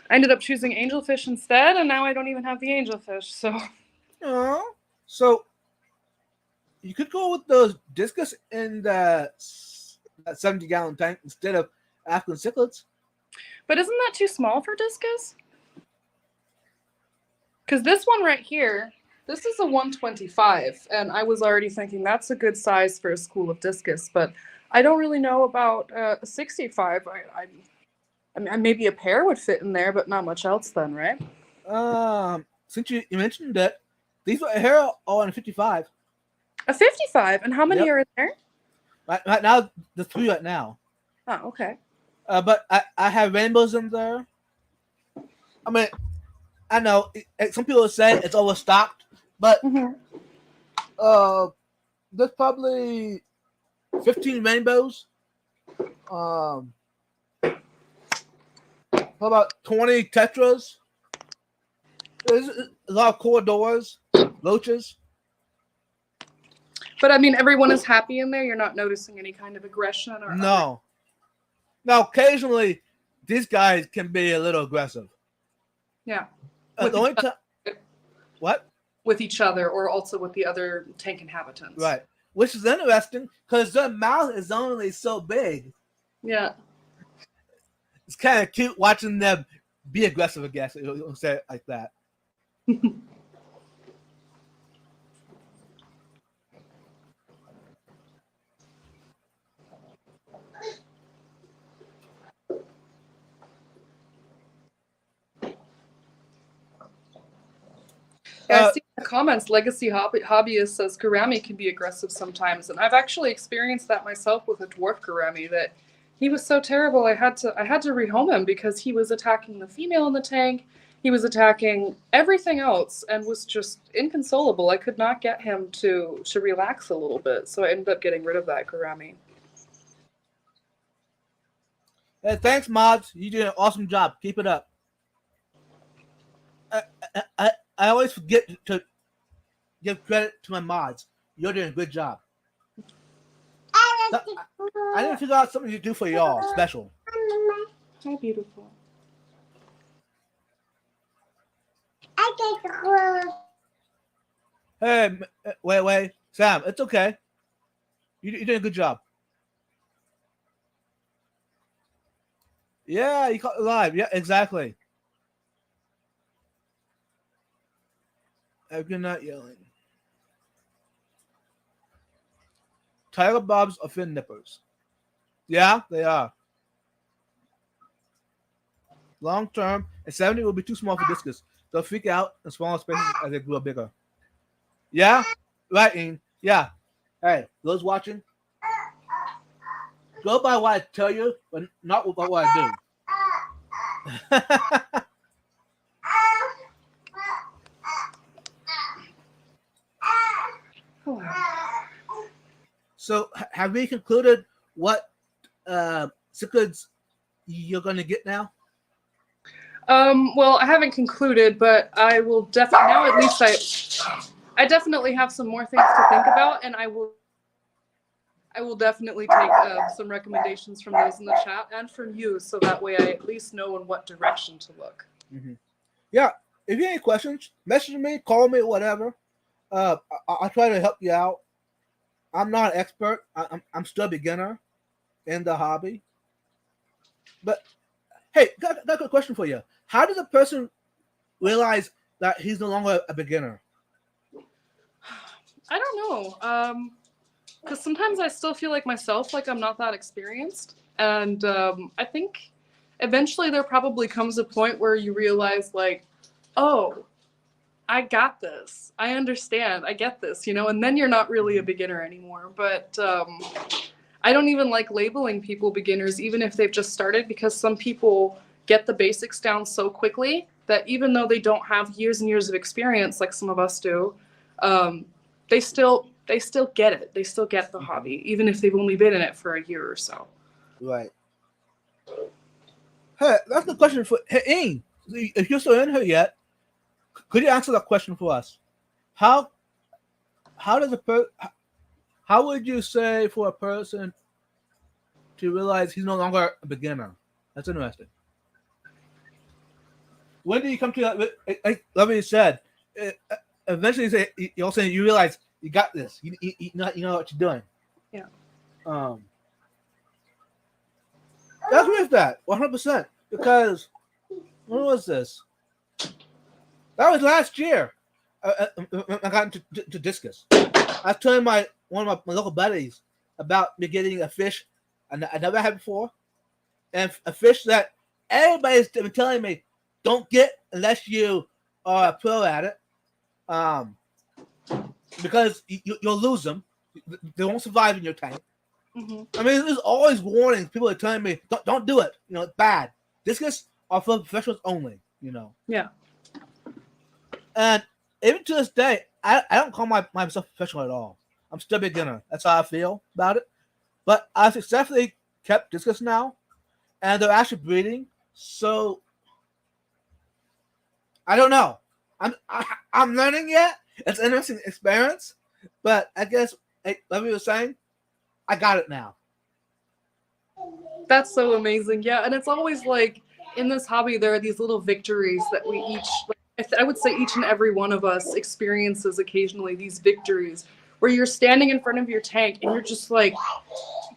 B: I ended up choosing angelfish instead, and now I don't even have the angelfish. So
A: Oh, so you could go with those discus in that 70-gallon tank instead of African cichlids.
B: but isn't that too small for discus? Because this one right here, this is a 125, and I was already thinking that's a good size for a school of discus, but I don't really know about a 65. I mean, maybe a pair would fit in there, but not much else then, right?
A: Since you mentioned that, these are here are on 55.
B: A 55, and how many
A: Yep.
B: are in there?
A: Right now, the 3 right now.
B: Oh, okay.
A: But I have rainbows in there. I mean, I know some people say it's overstocked, but there's probably 15 rainbows. About 20 tetras. There's a lot of corridors, loaches.
B: But I mean, everyone is happy in there. You're not noticing any kind of aggression or
A: No. Now, occasionally, these guys can be a little aggressive.
B: Yeah.
A: The only time. What?
B: With each other, or also with the other tank inhabitants.
A: Right. Which is interesting because their mouth is only so big.
B: Yeah.
A: It's kind of cute watching them be aggressive, I guess. You'll say it like that.
B: Yeah, I see in the comments, Legacy Hobbyist says gourami can be aggressive sometimes, and I've actually experienced that myself with a dwarf gourami. That he was so terrible, I had to rehome him because he was attacking the female in the tank, he was attacking everything else, and was just inconsolable. I could not get him to relax a little bit, so I ended up getting rid of that gourami.
A: Hey, thanks, mods. You did an awesome job. Keep it up. I always forget to give credit to my mods. You're doing a good job. I didn't figure out something to do for y'all special.
B: How beautiful.
A: Hey, wait, Sam, it's okay. You did a good job. Yeah, you caught it live. Yeah, exactly. You're not yelling. Tiger bobs are fin nippers. Yeah, they are. Long term, a 70 will be too small for discus. They'll freak out in smaller spaces as they grow bigger. Yeah? Right, Ian. Yeah. Hey, those watching, go by what I tell you, but not by what I do. So, have we concluded what cichlids you're going to get now?
B: Well, I haven't concluded, but I will definitely now. At least I definitely have some more things to think about, and I will definitely take some recommendations from those in the chat and from you, so that way I at least know in what direction to look.
A: Mm-hmm. Yeah. If you have any questions, message me, call me, whatever. I'll try to help you out. I'm not an expert. I'm still a beginner in the hobby. But hey, got a question for you. How does a person realize that he's no longer a beginner?
B: I don't know. Because sometimes I still feel like myself, like I'm not that experienced. And I think eventually there probably comes a point where you realize, like, oh, I got this. I understand. I get this, and then you're not really a beginner anymore. But I don't even like labeling people beginners, even if they've just started, because some people get the basics down so quickly that even though they don't have years and years of experience like some of us do, they still get it. They still get the hobby, even if they've only been in it for a year or so.
A: Right. Hey, that's the question for Ian. If you're still in here yet, could you answer that question for us? How would you say for a person to realize he's no longer a beginner? That's interesting. when do you come to like Lovey said? Eventually, you also you realize you got this. You know what you're doing.
B: Yeah.
A: I agree with that 100% because when was this? That was last year. I got into discus. I was telling one of my local buddies about me getting a fish I never had before, and a fish that everybody's been telling me don't get unless you are a pro at it, because you'll lose them. They won't survive in your tank.
B: Mm-hmm.
A: I mean, there's always warnings. People are telling me don't do it. You know, it's bad. Discus are for professionals only. You know.
B: Yeah.
A: And even to this day, I don't call myself professional at all. I'm still a beginner. That's how I feel about it. But I've successfully kept discus now, and they're actually breeding. So I don't know. I'm learning yet. It's an interesting experience, but I guess like we were saying, I got it now.
B: That's so amazing. Yeah, and it's always like in this hobby, there are these little victories that we each, I would say each and every one of us experiences occasionally these victories where you're standing in front of your tank and you're just like,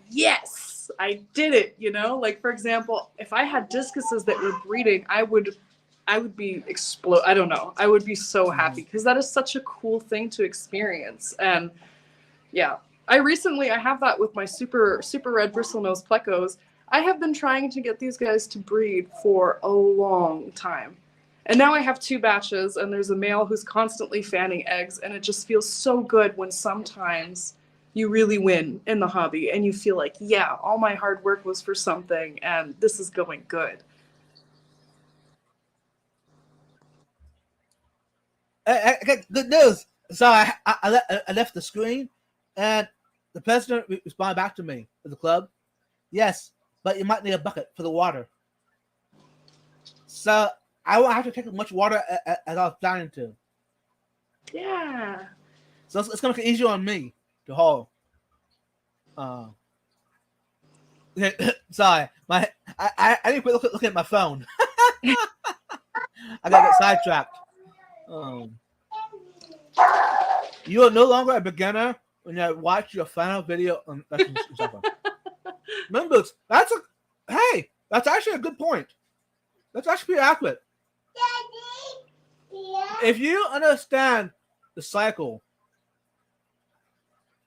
B: yes, I did it, you know? Like, for example, if I had discuses that were breeding, I would be I don't know. I would be so happy because that is such a cool thing to experience. And yeah, I have that with my super red bristlenose plecos. I have been trying to get these guys to breed for a long time. And now I have 2 batches, and there's a male who's constantly fanning eggs, and it just feels so good when sometimes you really win in the hobby, and you feel like, yeah, all my hard work was for something, and this is going good.
A: I got good news. So I left the screen, and the president responded back to me for the club. Yes, but you might need a bucket for the water. So I won't have to take as much water as I was planning to.
B: Yeah.
A: So it's going to make it easier on me to haul. Sorry, I need to quit looking at my phone. I got sidetracked. You are no longer a beginner when you watch your final video on Remember, that's actually a good point. That's actually pretty accurate. If you understand the cycle,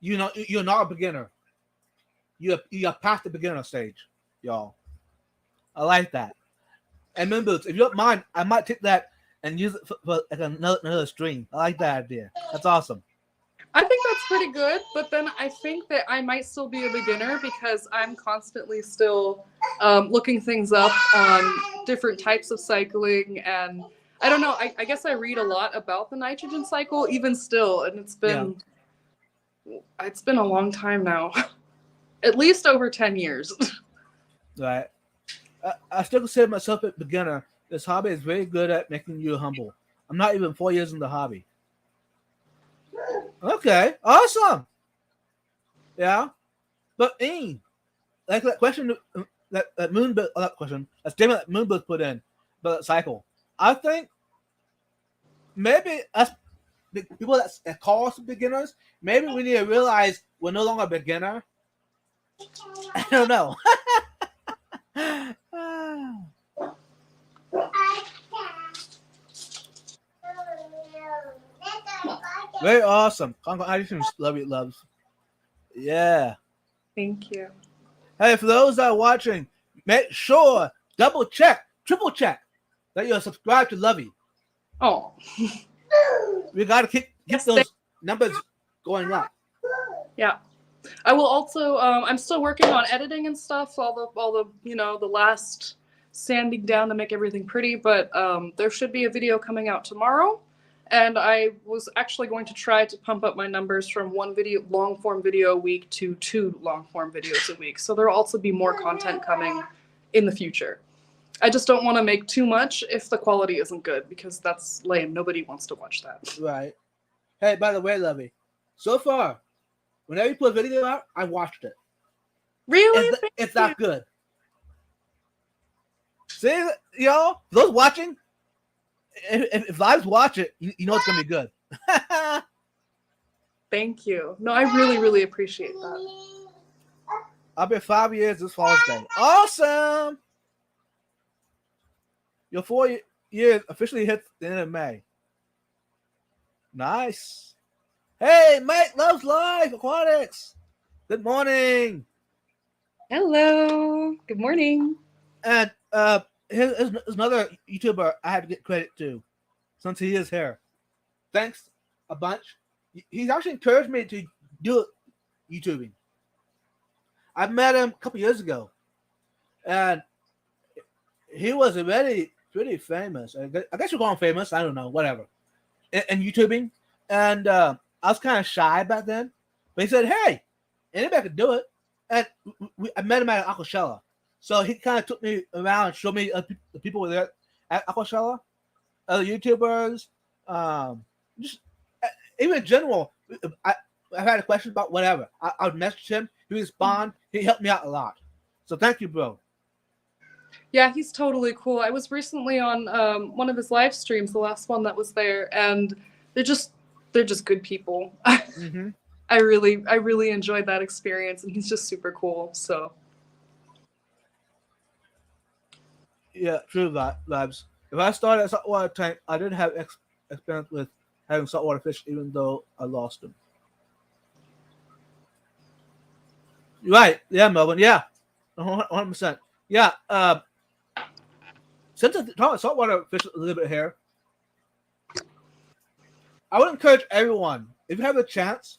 A: you know you're not a beginner. You're past the beginner stage, y'all. I like that. And remember, if you don't mind, I might take that and use it for like another stream. I like that idea. That's awesome.
B: I think that's pretty good, but then I think that I might still be a beginner because I'm constantly still looking things up on different types of cycling, and I don't know. I guess I read a lot about the nitrogen cycle even still, and it's been a long time now, at least over 10 years.
A: Right. I still consider myself a beginner. This hobby is very good at making you humble. I'm not even 4 years in the hobby. Okay, awesome. Yeah, but Ian, like that question that statement that Moonbird put in about that cycle. I think maybe us people that call us beginners, maybe we need to realize we're no longer a beginner. I don't know. Very awesome. Congratulations, loves. Yeah.
B: Thank you.
A: Hey, for those that are watching, make sure, double check, triple check that you're subscribed to Lovey.
B: Oh.
A: We got to keep those numbers going up.
B: Yeah. I will also, I'm still working on editing and stuff, all the the last sanding down to make everything pretty, but there should be a video coming out tomorrow. And I was actually going to try to pump up my numbers from 1 long form video a week to 2 long form videos a week. So there will also be more content coming in the future. I just don't want to make too much if the quality isn't good, because that's lame. Nobody wants to watch that.
A: Right. Hey, by the way, Lovey, so far, whenever you put a video out, I watched it.
B: Really?
A: It's that good. See, y'all, those watching, if Vibes watch it, you know it's gonna be good.
B: Thank you. No, I really, really appreciate that.
A: I'll be 5 years this Father's Day. Awesome! Your 4 years officially hits the end of May. Nice. Hey, Mike loves live aquatics. Good morning.
B: Hello. Good morning.
A: And here's another YouTuber I had to get credit to, since he is here. Thanks a bunch. He's actually encouraged me to do YouTubing. I met him a couple years ago, and he was already pretty famous. I guess you're going famous. I don't know, whatever. In YouTubing, and I was kind of shy back then. But he said, "Hey, anybody could do it." And I met him at Aquashella, so he kind of took me around and showed me the people were there at Aquashella, other YouTubers, just even in general. I had a question about whatever. I would message him. He would respond. He helped me out a lot. So thank you, bro.
B: Yeah, he's totally cool. I was recently on one of his live streams, the last one that was there, and they're just good people.
A: Mm-hmm.
B: I really enjoyed that experience, and he's just super cool. So
A: Yeah, true vibes. If I started a saltwater tank, I didn't have experience with having saltwater fish, even though I lost them. Right? Yeah, Melvin. Yeah, 100%. Yeah. Since I'm talking about saltwater fish a little bit here, I would encourage everyone, if you have the chance,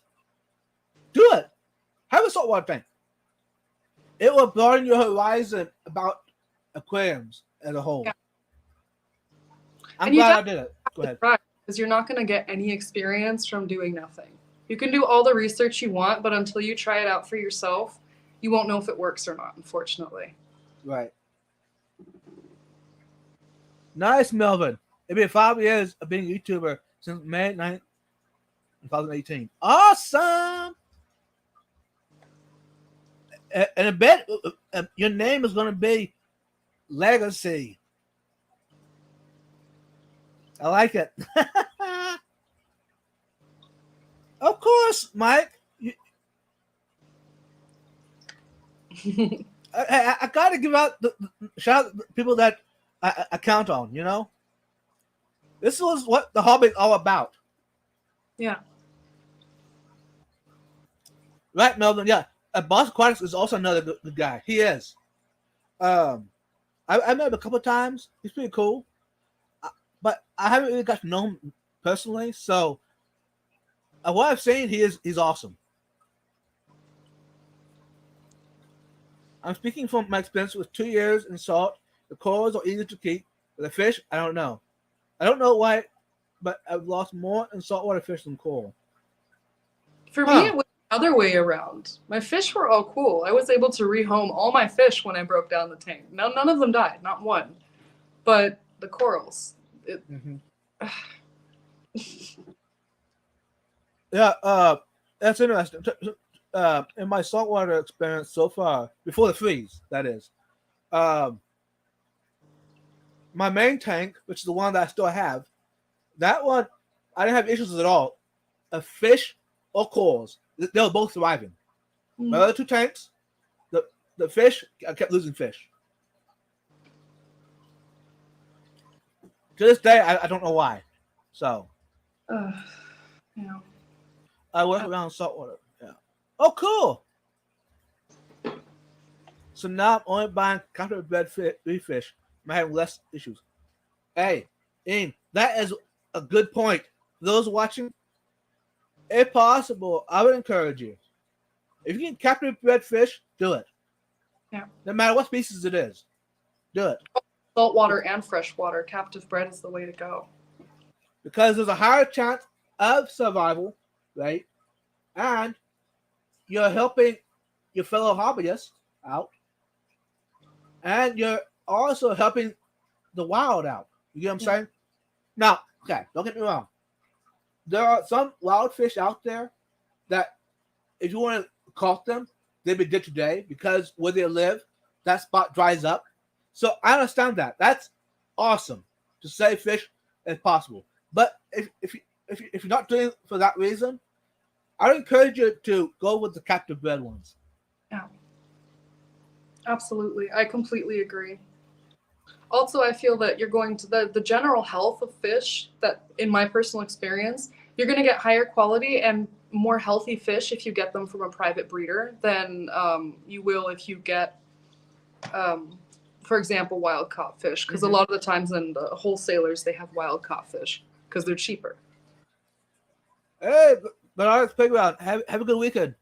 A: do it. Have a saltwater tank. It will broaden your horizon about aquariums as a whole.
B: Yeah.
A: I'm glad I did it. Go ahead.
B: Right, because you're not going to get any experience from doing nothing. You can do all the research you want, but until you try it out for yourself, you won't know if it works or not, unfortunately.
A: Right. Nice, Melvin. It's been 5 years of being a YouTuber since May 9th, 2018. Awesome! And I bet your name is going to be Legacy. I like it. Of course, Mike. I got to give out the shout out the people that I count on, you know? This was what the hobby is all about.
B: Yeah.
A: Right, Melvin? Yeah. Boss Aquatics is also another good guy. He is. I met him a couple of times. He's pretty cool. But I haven't really got to know him personally. So, what I've seen, he's awesome. I'm speaking from my experience with 2 years in salt. The corals are easy to keep. But the fish, I don't know. I don't know why, but I've lost more in saltwater fish than coral.
B: For me, it was the other way around. My fish were all cool. I was able to rehome all my fish when I broke down the tank. None of them died, not one. But the corals.
A: Yeah, that's interesting. In my saltwater experience so far, before the freeze, that is, my main tank, which is the one that I still have, that one, I didn't have issues at all. A fish or corals, they were both thriving. My other two tanks, the fish, I kept losing fish. To this day, I don't know why. So,
B: Yeah.
A: I work around saltwater. Yeah. Oh, cool. So now I'm only buying captive bred fish. I'm having less issues. Hey, Ian, that is a good point. For those watching, if possible, I would encourage you. If you can captive bred fish, do it.
B: Yeah.
A: No matter what species it is, do it.
B: Saltwater and freshwater, captive bred is the way to go.
A: Because there's a higher chance of survival, right? And you're helping your fellow hobbyists out. And you're also helping the wild out. You get what I'm saying? Now, okay, don't get me wrong. There are some wild fish out there that if you want to caught them, they'd be dead today because where they live, that spot dries up. So I understand that. That's awesome to save fish as possible. But if you're not doing it for that reason, I would encourage you to go with the captive bred ones.
B: Yeah, absolutely. I completely agree. Also, I feel that you're going to the general health of fish, that in my personal experience, you're going to get higher quality and more healthy fish if you get them from a private breeder than you will if you get, for example, wild caught fish. Because a lot of the times in the wholesalers, they have wild caught fish because they're cheaper.
A: Hey, Bernard's Playground, have a good weekend.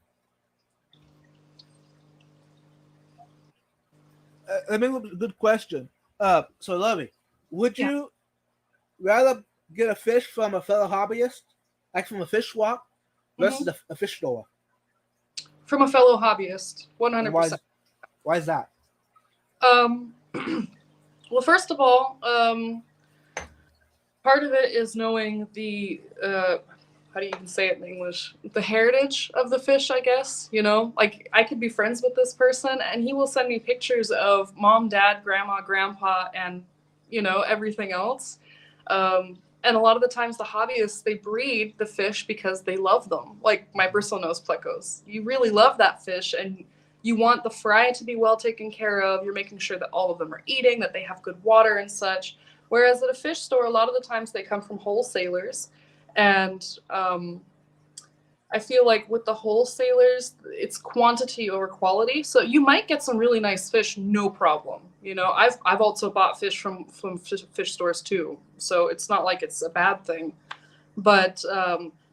A: Let me look at a good question. So Lovey, would you rather get a fish from a fellow hobbyist, like from a fish swap, versus a fish store?
B: From a fellow hobbyist, 100%.
A: Why is that?
B: Well, first of all, part of it is knowing the how do you even say it in English? The heritage of the fish, I guess. You know, like I could be friends with this person and he will send me pictures of mom, dad, grandma, grandpa, and, you know, everything else. And a lot of the times the hobbyists, they breed the fish because they love them. Like my bristlenose plecos. You really love that fish and you want the fry to be well taken care of. You're making sure that all of them are eating, that they have good water and such. Whereas at a fish store, a lot of the times they come from wholesalers. And I feel like with the wholesalers, it's quantity over quality. So you might get some really nice fish, no problem. You know, I've also bought fish from fish stores too. So it's not like it's a bad thing. But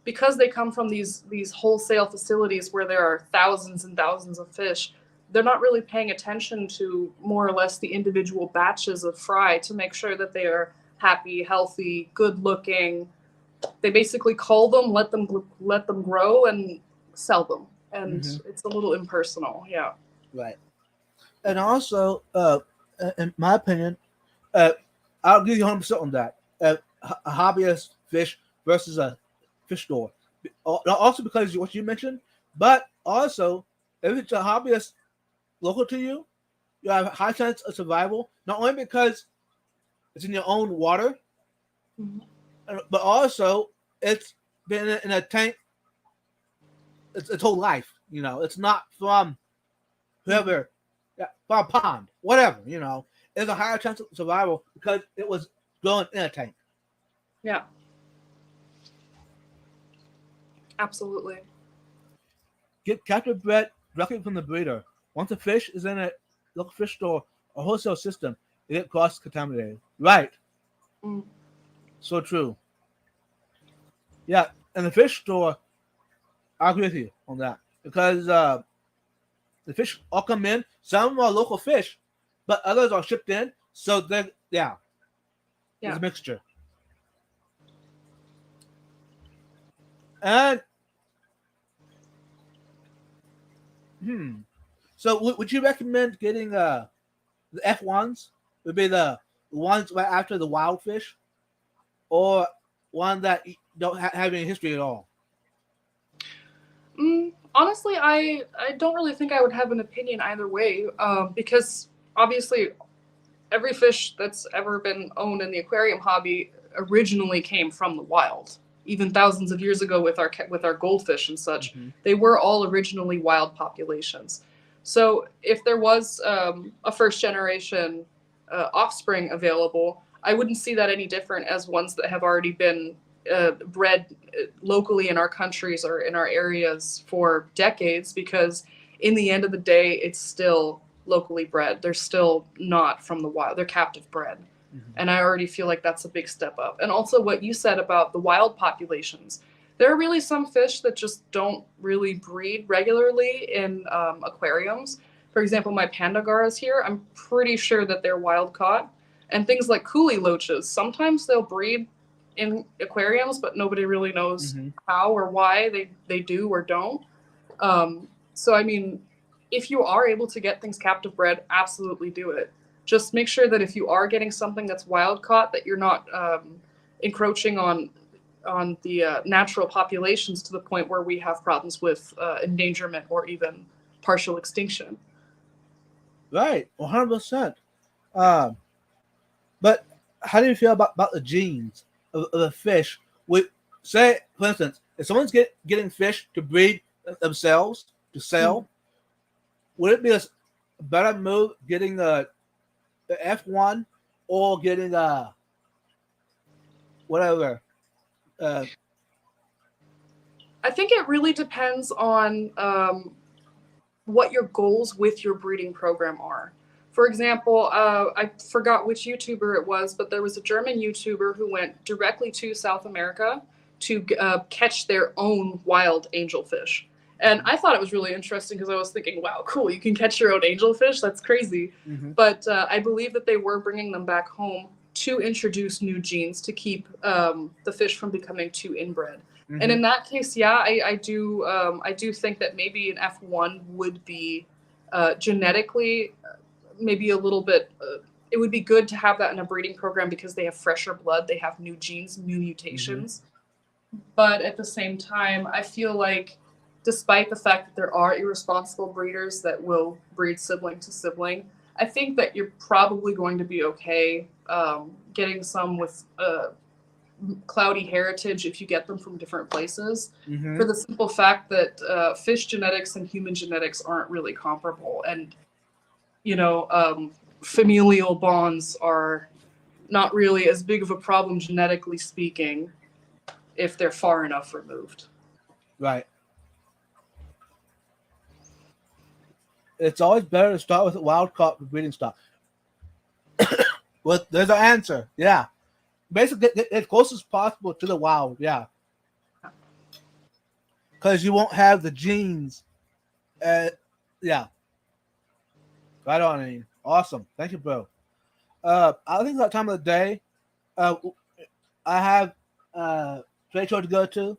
B: because they come from these wholesale facilities where there are thousands and thousands of fish, they're not really paying attention to more or less the individual batches of fry to make sure that they are happy, healthy, good looking. They basically cull them, let them grow, and sell them, and it's a little impersonal. Yeah.
A: Right. And also, in my opinion, I'll give you 100% on that. A hobbyist fish versus a fish store. Also because of what you mentioned, but also if it's a hobbyist local to you, you have a high chance of survival. Not only because it's in your own water. But also, it's been in a tank its whole life. You know, it's not from whoever, from a pond, whatever. You know, there's a higher chance of survival because it was growing in a tank.
B: Yeah. Absolutely.
A: Get captive bred directly from the breeder. Once a fish is in a local fish store or wholesale system, it gets cross-contaminated. Right. So true. Yeah, and the fish store, I agree with you on that because the fish all come in. Some are local fish, but others are shipped in. So there's a mixture. And so would you recommend getting the F1s? Would be the ones right after the wild fish, or one that don't have any history at all?
B: Honestly, I don't really think I would have an opinion either way, because obviously every fish that's ever been owned in the aquarium hobby originally came from the wild. Even thousands of years ago with our goldfish and such, they were all originally wild populations. So if there was a first generation offspring available, I wouldn't see that any different as ones that have already been bred locally in our countries or in our areas for decades, because in the end of the day, it's still locally bred. They're still not from the wild. They're captive bred. And I already feel like that's a big step up. And also what you said about the wild populations, there are really some fish that just don't really breed regularly in aquariums. For example, my pandagoras here, I'm pretty sure that they're wild caught. And things like coolie loaches, sometimes they'll breed in aquariums, but nobody really knows how or why they do or don't. So, I mean, if you are able to get things captive bred, absolutely do it. Just make sure that if you are getting something that's wild caught, that you're not encroaching on the natural populations to the point where we have problems with endangerment or even partial extinction.
A: Right, 100%. But how do you feel about the genes? of a fish. We say, for instance, if someone's getting fish to breed themselves to sell, would it be a better move getting the F1 or getting whatever?
B: I think it really depends on what your goals with your breeding program are. For example, I forgot which YouTuber it was, but there was a German YouTuber who went directly to South America to catch their own wild angelfish. And I thought it was really interesting because I was thinking, wow, cool, you can catch your own angelfish? That's crazy.
A: Mm-hmm.
B: But I believe that they were bringing them back home to introduce new genes to keep the fish from becoming too inbred.
A: Mm-hmm.
B: And in that case, yeah, I do think that maybe an F1 would be genetically maybe a little bit. It would be good to have that in a breeding program because they have fresher blood, they have new genes, new mutations. But at the same time, I feel like, despite the fact that there are irresponsible breeders that will breed sibling to sibling, I think that you're probably going to be okay getting some with cloudy heritage if you get them from different places, for the simple fact that fish genetics and human genetics aren't really comparable. And, you know, familial bonds are not really as big of a problem genetically speaking if they're far enough removed.
A: Right. It's always better to start with a wild caught breeding stock. Well, there's an answer. Yeah. Basically, as close as possible to the wild. Yeah. Because you won't have the genes. Yeah. Right on, Ian. Awesome. Thank you, bro. I think it's that time of the day. I have trade show to go to,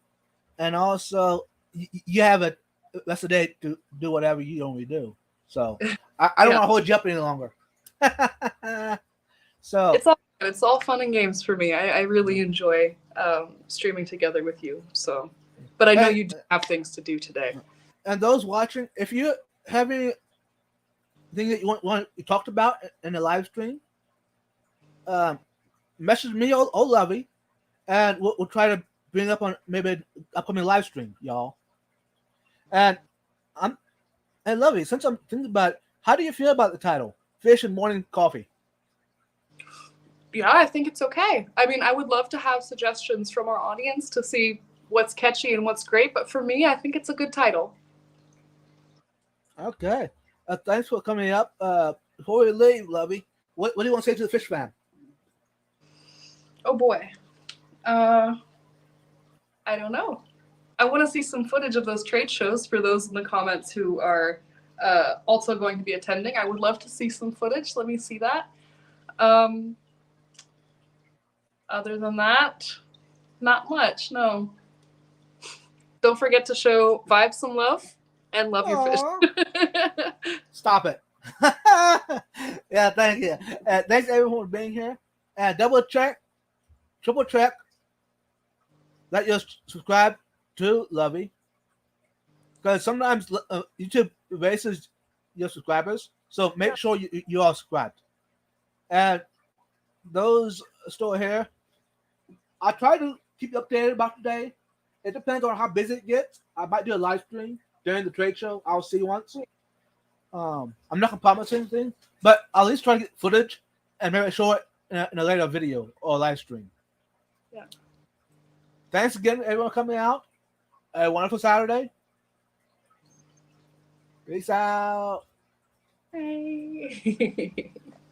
A: and also you have that's the day to do whatever you normally do. So I don't want to hold you up any longer. So
B: it's all fun and games for me. I really enjoy streaming together with you. So, but I know you do have things to do today.
A: And those watching, if you have anything that you want you talked about in the live stream, message me or Lovey, and we'll try to bring up on maybe an upcoming live stream, y'all. And Lovey, since I'm thinking about it, how do you feel about the title, Fish and Morning Coffee?
B: Yeah, I think it's okay. I mean, I would love to have suggestions from our audience to see what's catchy and what's great, but for me, I think it's a good title.
A: Okay. Thanks for coming up. Before we leave, Lovey, what do you want to say to the fish fan?
B: Oh boy. I don't know. I want to see some footage of those trade shows for those in the comments who are also going to be attending. I would love to see some footage. Let me see that. Other than that, not much, no. Don't forget to show Vibe some love and love your fish.
A: Stop it. Yeah, thank you. Thanks everyone for being here. And double check, triple check that you're subscribed to Lovey. Because sometimes YouTube erases your subscribers. So make sure you are subscribed. And those still here, I try to keep you updated about today. It depends on how busy it gets. I might do a live stream during the trade show. I'll see once. I'm not gonna promise anything, but I'll at least try to get footage and maybe show it in a later video or live stream.
B: Yeah.
A: Thanks again, everyone, coming out. A wonderful Saturday. Peace out.
B: Hey.